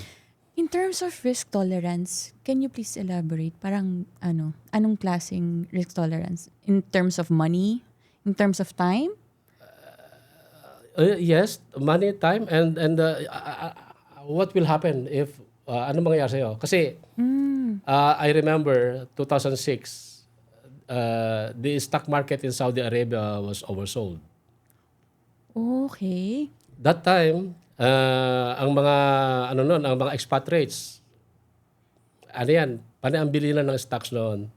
In terms of risk tolerance, can you please elaborate? Parang anong klaseng risk tolerance? In terms of money? In terms of time? Yes, money, time, and what will happen if ano mangyayari sa'yo? Kasi I remember 2006, the stock market in Saudi Arabia was oversold. Okay. That time, ang mga ang mga expatriates, ang bili na ng stocks noon.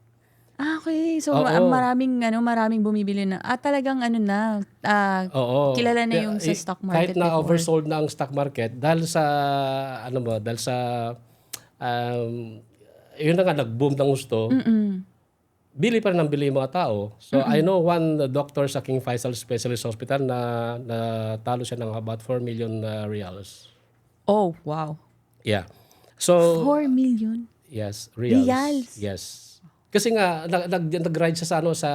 Okay. So Oo. maraming bumibili na. Talagang Oo. kilala na yung sa stock market Kahit na before. oversold na ang stock market dahil sa yun na nga nag-boom ng gusto. Bili pa rin ng bili yung mga tao. So I know one doctor sa King Faisal Specialist Hospital na talo siya ng about 4 million reals. Oh, wow. Yeah. So 4 million? yes, reals. Reals? Yes. Kasi nga nag-ride siya sa Sa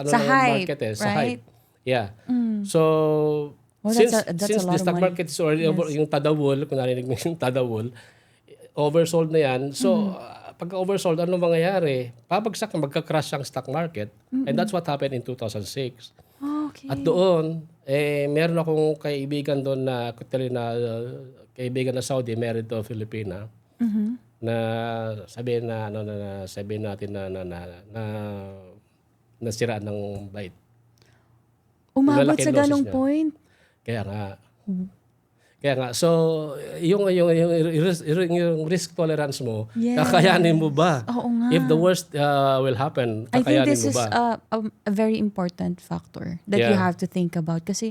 ng hype, market sa right? hype. Yeah. So Oh, since that's a lot the of stock money. market is already yung tadawul, kung narinig mo yung tadawul, oversold na yan. So pagka oversold, ano mangyayari? Pabagsak na magka-crash ang stock market. And that's what happened in 2006. Okay. At doon, meron akong kaibigan doon na kaibigan na Saudi, married to Filipina. Na sabihin natin na nasiraan ng bait. Umabot Malaki sa losses ganong niya. point? Kaya nga. So, yung risk tolerance mo, Yes. kakayanin mo ba? Oo nga. If the worst will happen, I think kakayanin this mo is ba? a very important factor that you Yeah. have to think about. Kasi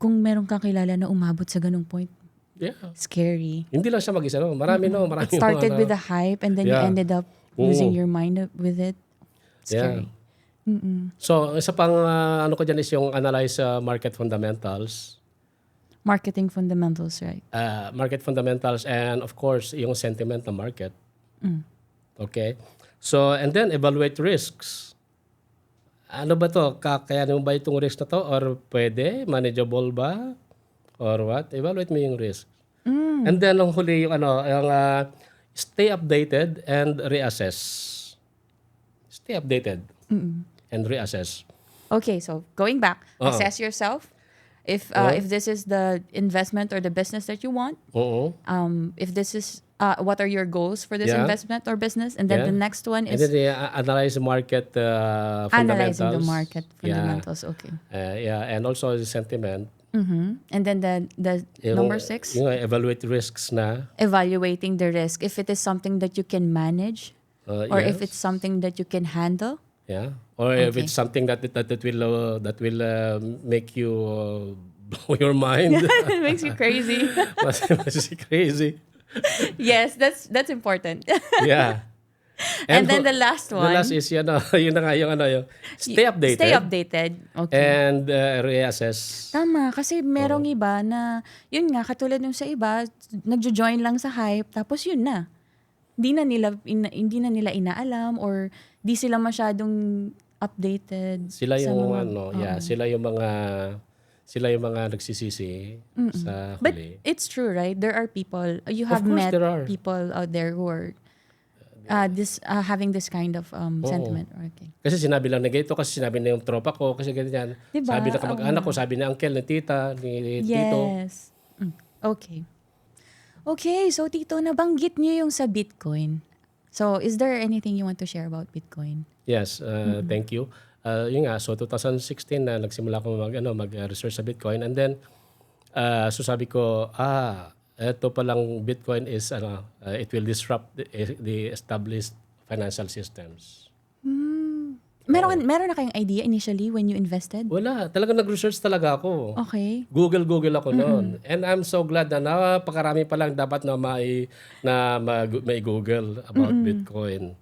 kung meron kang kilala na umabot sa ganong point, Yeah. scary. Hindi lang siya mag-isa. No? Marami It started with the hype and then you Yeah. ended up losing your mind with it. Scary. So, isa pang ko dyan is yung analyze market fundamentals. Marketing fundamentals, right? Market fundamentals and of course, yung sentiment ng market. Okay? So, and then evaluate risks. Ano ba to? Kakayanin mo ba itong risk na to? Or pwede? Manageable ba? Or what? Evaluate mo yung risk. And then, ang huli yung stay updated and reassess. Stay updated and reassess. Okay, so going back, Uh-oh. assess yourself. If this is the investment or the business that you want, Oo. if this is what are your goals for this Yeah. investment or business, and then Yeah. the next one And is then analyze the market fundamentals. analyzing the market fundamentals. Okay. And also the sentiment. And then the number 6, Yung evaluate risks na. evaluating the risk. If it is something that you can manage, or if Yes. it's something that you can handle. Yeah. Or if Okay. it's something that will make you blow your mind. It makes you crazy. Mas crazy. Yes, that's important. Yeah. And then the last The one. last is yun na nga yung stay updated. Stay updated. Okay. And reassess. Tama, kasi merong iba na, yun nga, katulad nung sa iba, nagjo-join lang sa hype, tapos yun na. Hindi na nila inaalam or di sila masyadong updated. Sila sa yung mga, sila yung mga nagsisisi sa But huli. it's true, right? There are people, you Of have course met there are. people out there who are having this kind of sentiment. Okay. Kasi sinabi lang na ganito, kasi sinabi na yung tropa ko, kasi ganyan. Diba? Sabi na kamag-anak ko, sabi na uncle, ni tita, ni tito. Yes. Okay. Okay, so Tito, nabanggit niyo yung sa Bitcoin. So, is there anything you want to share about Bitcoin? Yes, thank you. Yun nga, so 2016 na nagsimula ko mag-research sa Bitcoin, and then so sabi ko, eto palang Bitcoin is it will disrupt the established financial systems. Meron na kayong idea initially when you invested? Wala, talagang nag-research talaga ako. Okay. Google ako noon. And I'm so glad na napakarami pa lang dapat na may Google about Bitcoin.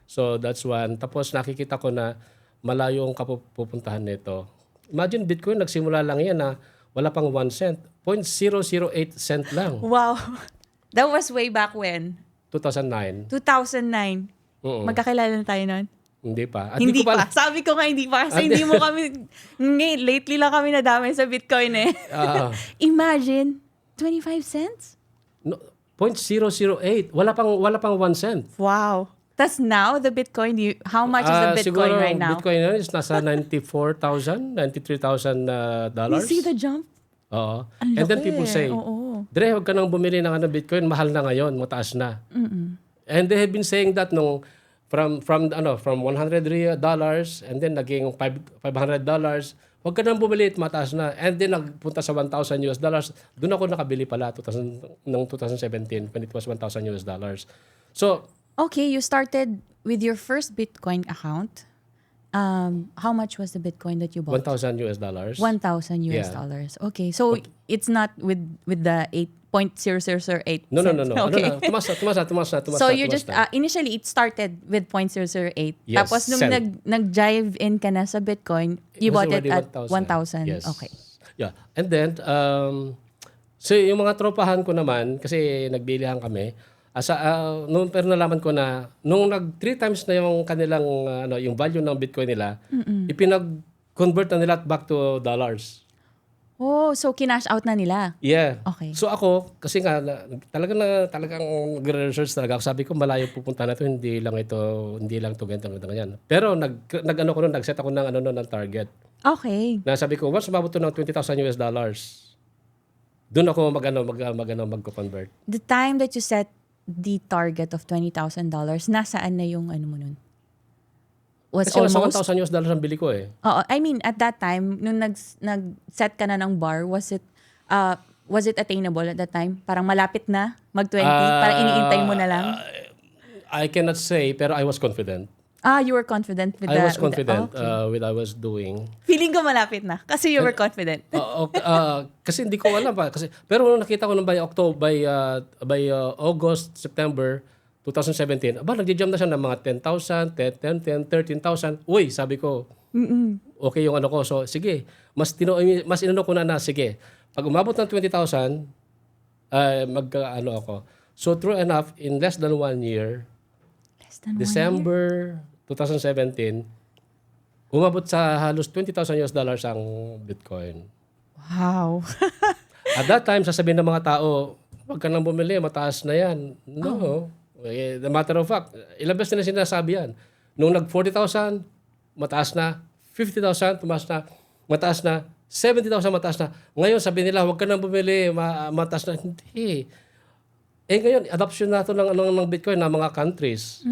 So that's one. Tapos nakikita ko na malayo ang kapupuntahan nito. Imagine Bitcoin, nagsimula lang yan na wala pang 1 cent. 0.008 cent lang. Wow. That was way back when? 2009. 2009. Magkakilala na tayo nun? Hindi pa. At Hindi ko pa. Sabi ko nga hindi pa. Kasi hindi mo kami, lately lang kami nadamay sa Bitcoin eh. Imagine, 25 cents? No, 0.008. Wala pang 1 cent. Wow. Tas now, the Bitcoin, how much is the Bitcoin siguro, right now? Bitcoin is nasa $93,000 You see the jump? Oo. Ang And then laki people say, oo. Dre, huwag ka nang bumili ng Bitcoin, mahal na ngayon, mataas na. And they have been saying that from $100 and then naging $500, huwag ka nang bumili, mataas na. And then nagpunta sa $1,000. Doon ako nakabili pala noong 2017 when it was $1,000. So, Okay, you started with your first Bitcoin account. How much was the Bitcoin that you bought? $1,000. $1,000 Yeah. dollars. Okay, so it's not with the 8.0008. No. Okay. Tumas na. So you just initially it started with 0.008. Yes, Tapos nung cent. nag-jive in ka na sa Bitcoin, you It was bought it already at 1,000. Yes. Okay. Yeah. And then, so yung mga tropahan ko naman, kasi nagbilihan kami, nung pero nalaman ko na, nung 3 times na yung kanilang, yung value ng Bitcoin nila, ipinag-convert na nila back to dollars. Oh, so kinash out na nila. Yeah. Okay. So ako, kasi nga, talagang nag-research talaga ako. Sabi ko, malayo pupunta na ito, hindi lang to ganyan. Pero nag-set ako ng target. Okay. Na sabi ko, once mabot to ng $20,000, doon ako mag-convert. The time that you set the target of $20,000, nasaan na yung mo nun? Was Kasi almost? nasa $1,000 ang bili ko eh. Oo, I mean, at that time, nung nag-set ka na ng bar, was it attainable at that time? Parang malapit na mag-20? Parang iniintay mo na lang? I cannot say, pero I was confident. You were confident with I was confident okay. with I was doing. Feeling ko malapit na kasi you were confident. Kasi hindi ko alam pa. Pero nung nakita ko by August, September 2017, nagja-jump na siya ng mga 10,000, 13,000. Uy, sabi ko, okay yung ko. So, sige, mas inano ko na, sige. Pag umabot ng 20,000, ako. So, true enough, in less than 1 year, December 2017, umabot sa halos $20,000 ang Bitcoin. Wow. At that time, sasabihin ng mga tao, huwag ka nang bumili, mataas na yan. No. The matter of fact, ilang beses na sinasabi yan. Nung nag-40,000, mataas na. 50,000, tumaas na. Mataas na. 70,000, mataas na. Ngayon, sabihin nila, huwag ka nang bumili, mataas na. Hindi. Ngayon, adoption na ito ng Bitcoin ng mga countries,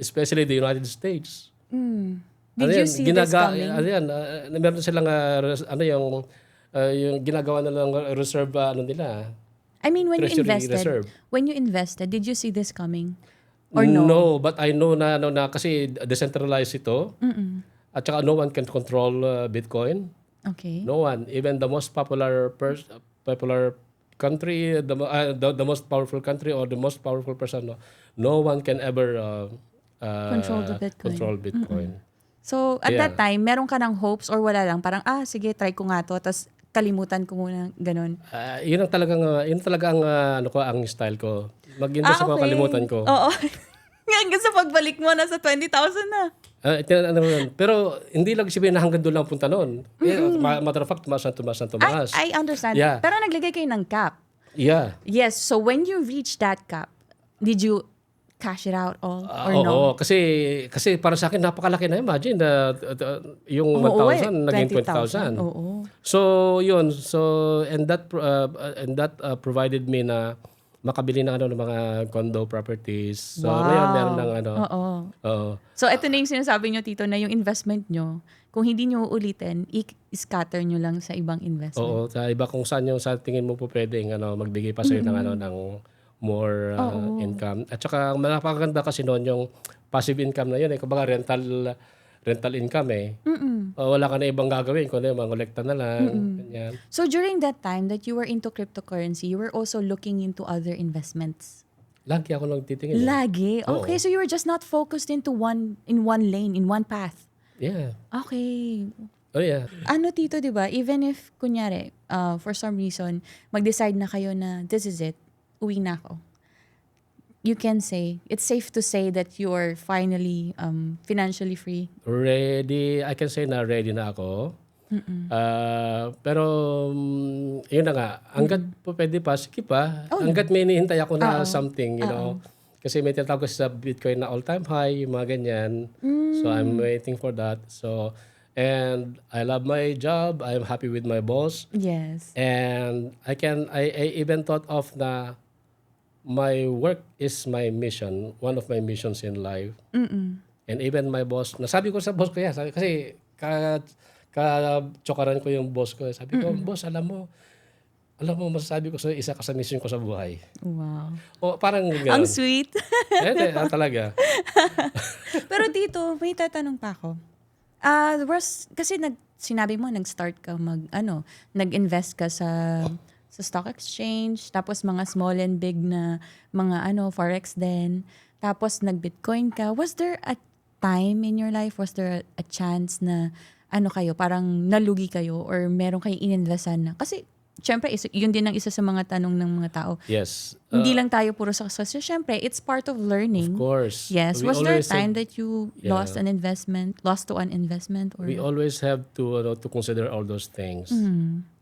especially the United States. Did you see this coming? Meron silang yung ginagawa na lang reserve nila. I mean, when Treasury you invested, did you see this coming? Or no? No, but I know na kasi decentralized ito. At saka no one can control Bitcoin. Okay. No one, even the most popular country, the most powerful country or the most powerful person, no one can ever Control the Bitcoin. control Bitcoin. So, at that Yeah. time, meron ka ng hopes or wala lang? Parang, sige, try ko nga to. Tapos, kalimutan ko muna. Ganun. Yun talaga ang ano ko, ang style ko. Mag-invest ako, kalimutan ko. Oo. Hanggang sa pagbalik mo, nasa 20,000 na. Pero hindi lang sabihin na hanggang doon lang punta noon. Matter of fact, tumaas. I understand. Yeah. Pero naglagay kayo ng cap. Yeah. Yes. So, when you reached that cap, did you cash it out all or no? Oo, kasi para sa akin napakalaki na. Imagine yung Oo, 1,000 naging 20,000. 20,000. Oo. So yun, and that provided me na makabili ng ng mga condo properties. So ngayon meron ng Oo. Oo. So, ito na yung sinasabi nyo, Tito, na yung investment nyo, kung hindi nyo uulitin, i-scatter nyo lang sa ibang investment. Oo, sa iba kung saan yung sa tingin mo po pwedeng magbigay pa sa'yo ng ng more income. At saka napakaganda kasi noon yung passive income na yun. Kumbaga rental income eh. Wala ka na ibang gagawin. Kung mangolekta na lang. Ganyan. So, during that time that you were into cryptocurrency, you were also looking into other investments? Lagi ako nagtitingin. Lagi? Oo. Okay, so you were just not focused in one lane, in one path. Yeah. Okay. Oh yeah. Ano, Tito, di ba? Even if, kunyari, for some reason, mag-decide na kayo na, this is it, uwi na ako. You can say, it's safe to say that you are finally financially free. Ready. I can say na ready na ako. Pero yun na nga. Hanggat po pwede pa, sige pa. Hanggat may hinihintay ako na something, you know. Kasi may tinatawag ko sa Bitcoin na all-time high, yung mga ganyan. So I'm waiting for that. So, and I love my job. I'm happy with my boss. Yes. And I even thought of na my work is my mission, one of my missions in life. And even my boss, nasabi ko sa boss ko yan, kasi ka-tsokaran ko yung boss ko. Sabi ko, boss, alam mo, masasabi ko sa isa ka sa mission ko sa buhay. Wow. O parang gano'n. Ang sweet. Talaga. Pero Tito, may tatanong pa ako. Kasi sinabi mo, nag-start ka nag-invest ka sa stock exchange, tapos mga small and big na mga forex din, tapos nag-Bitcoin ka. Was there a time in your life, was there a chance na kayo, parang nalugi kayo or meron kayong ininvestan na? Kasi, syempre, yun din ang isa sa mga tanong ng mga tao. Yes. Hindi lang tayo puro success. So, syempre, it's part of learning. Of course. Yes. Was there a time that you lost to an investment? Or? We always have to consider all those things.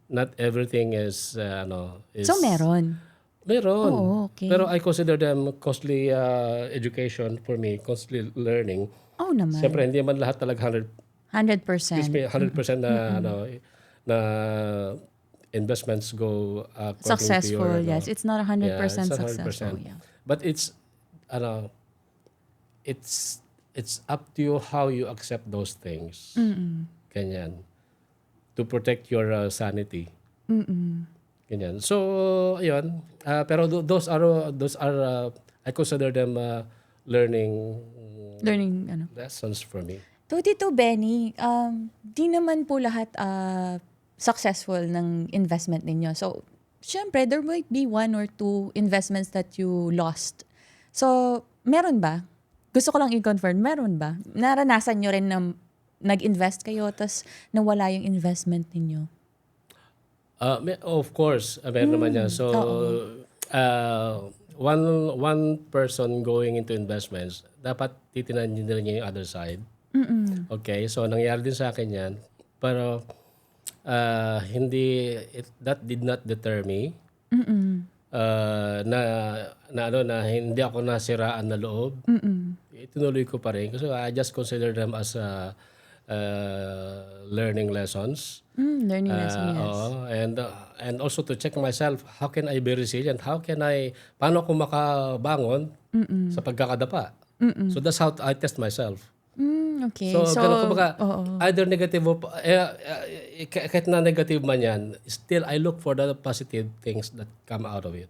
Not everything is So, meron? Meron. Oo, okay. Pero I consider them costly education for me, costly learning. Oh, naman. Siyempre, hindi man lahat talaga 100%. 100% na investments go according Successful, to your, yes. It's not 100% it's not 100%. successful. Yeah. But it's up to you how you accept those things. Ganyan. To protect your sanity. Ganyan. So, ayun. Pero those are I consider them learning lessons for me. Tito Benny, di naman po lahat successful ng investment ninyo. So, syempre, there might be one or two investments that you lost. So, meron ba? Gusto ko lang i-confirm, meron ba? Naranasan nyo rin na nag-invest kayo, tas nawala yung investment ninyo? Of course, meron naman yan. So, one person going into investments, dapat titinan niya yung other side. Okay, so nangyari din sa akin yan. Pero that did not deter me. Na hindi ako nasiraan na loob. Itinuloy ko pa rin kasi I just consider them as learning lessons. Learning lesson, yes. And also to check myself, how can I be resilient? Paano ako makabangon sa pagkakadapa? So that's how I test myself. Okay. So ganun, kumbaga, either negative o kahit na negative man yan, still I look for the positive things that come out of it.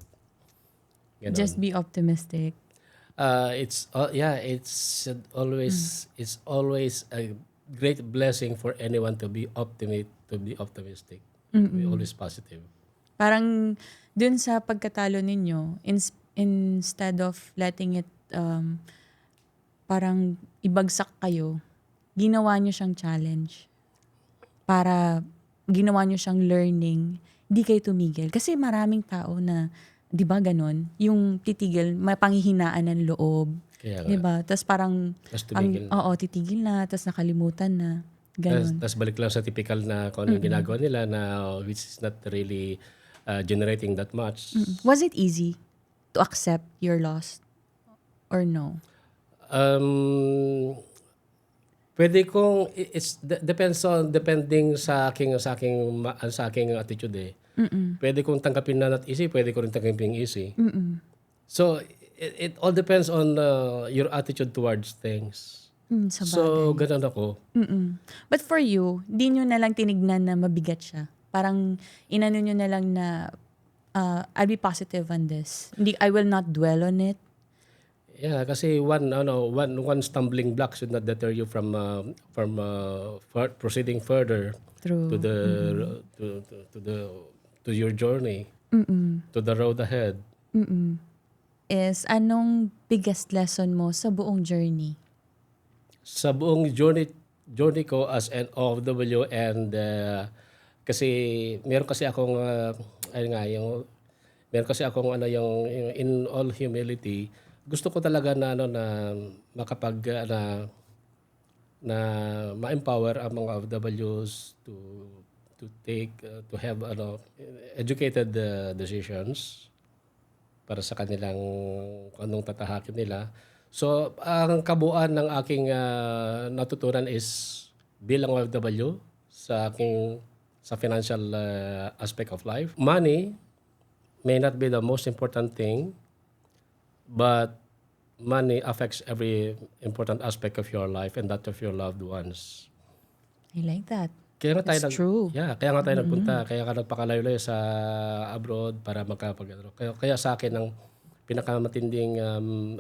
Ganun. Just be optimistic. It's always great blessing for anyone to be optimistic, to be always positive. Parang dun sa pagkatalo ninyo, instead of letting it parang ibagsak kayo, ginawa nyo siyang challenge. Para ginawa nyo siyang learning, di kayo tumigil. Kasi maraming tao na, di ba ganon, yung titigil, may panghihinaan ng loob. Kaya nga, Di ba? Tapos parang, tas tumigil na. oo, titigil na, tapos nakalimutan na. Ganon. Tas balik lang sa typical na kung anong ginagawa nila na which is not really generating that much. Was it easy to accept your loss? Or no? Pwede kong depending sa aking attitude eh. Pwede kong tanggapin na not easy, pwede ko rin tanggapin easy. So it all depends on your attitude towards things. Sa So ganun ako. But for you, di nyo na lang tinignan na mabigat siya. Parang inano nyo na lang na I'll be positive on this. I will not dwell on it. Yeah, kasi one stumbling block should not deter you from proceeding further True. to the to your journey, to the road ahead. Is anong biggest lesson mo sa buong journey? Sa buong journey ko as an OFW and kasi meron kasi akong yung in all humility, gusto ko talaga na makapag na ma-empower ang mga OFWs to take to have educated decisions para sa kanilang anong tatahakin nila. So ang kabuuan ng aking natutunan is bilang OFW sa financial aspect of life. Money may not be the most important thing, but money affects every important aspect of your life and that of your loved ones. I like that. Kaya nga tayo It's true. kaya nga tayo nagpunta, kaya ka nagpakalayo-layo sa abroad para kaya sa akin ang pinakamatinding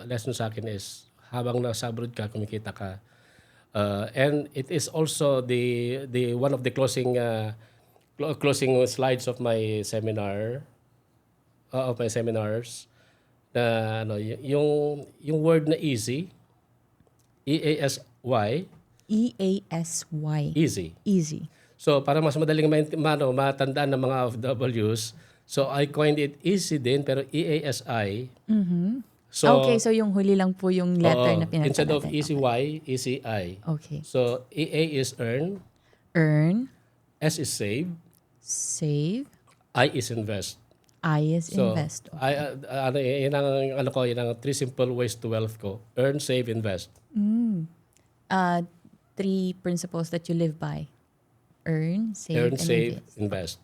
lesson sa akin is habang nasa abroad ka, kumikita ka. And it is also the one of the closing slides of my seminars na yung word na easy, EASY, easy. Easy. So para mas madaling matandaan ng mga OFWs, so I coined it easy din pero EASI. So Okay, so yung huli lang po yung letter na pinalitan instead of natin. ECY, ECI. Okay. So EA is earn, Earn, S is save, save, I is invest. I is So invest. yun ang three simple ways to wealth ko. Earn, save, invest. 3 principles that you live by. Earn, save, and invest. Invest.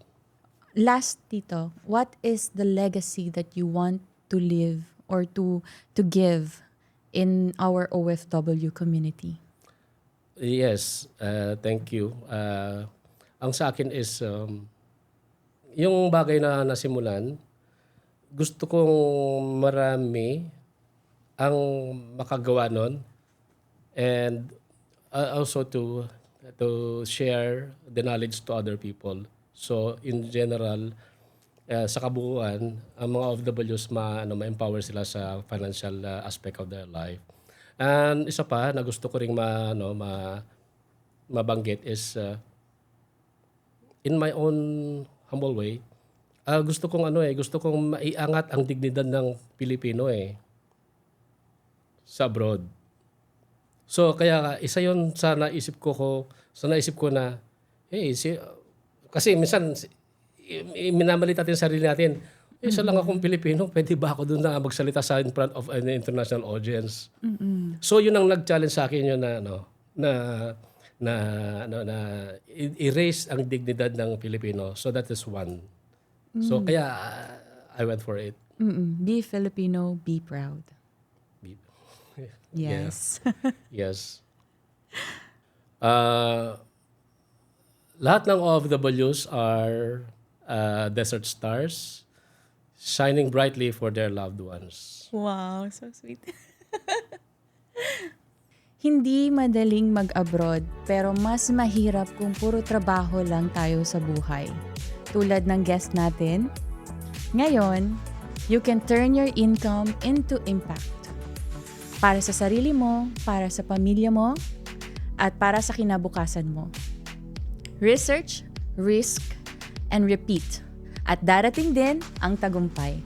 Last, Tito, what is the legacy that you want to live or to give in our OFW community? Yes, thank you. Ang sa akin is yung bagay na nasimulan, gusto kong marami ang makagawa nun and also to share the knowledge to other people. So in general, sa kabuuan, ang mga OFWs ma-empower sila sa financial aspect of their life. And isa pa na gusto ko ring mabanggit is in my own humble way, gusto kong maiangat ang dignidad ng Pilipino sa abroad. So kaya isa 'yon sa naisip ko na kasi minsan minamalit natin sarili natin. Isa lang akong Pilipino, pwede ba ako doon na magsalita in front of an international audience? So yun ang nag-challenge sa akin yun na erase ang dignidad ng Pilipino. So that is one. So kaya I went for it. Be Filipino, be proud. Yes. Yes. Lahat ng OFWs are desert stars shining brightly for their loved ones. Wow, so sweet. Hindi madaling mag-abroad pero mas mahirap kung puro trabaho lang tayo sa buhay. Tulad ng guest natin, ngayon, you can turn your income into impact. Para sa sarili mo, para sa pamilya mo, at para sa kinabukasan mo. Research, risk, and repeat. At darating din ang tagumpay.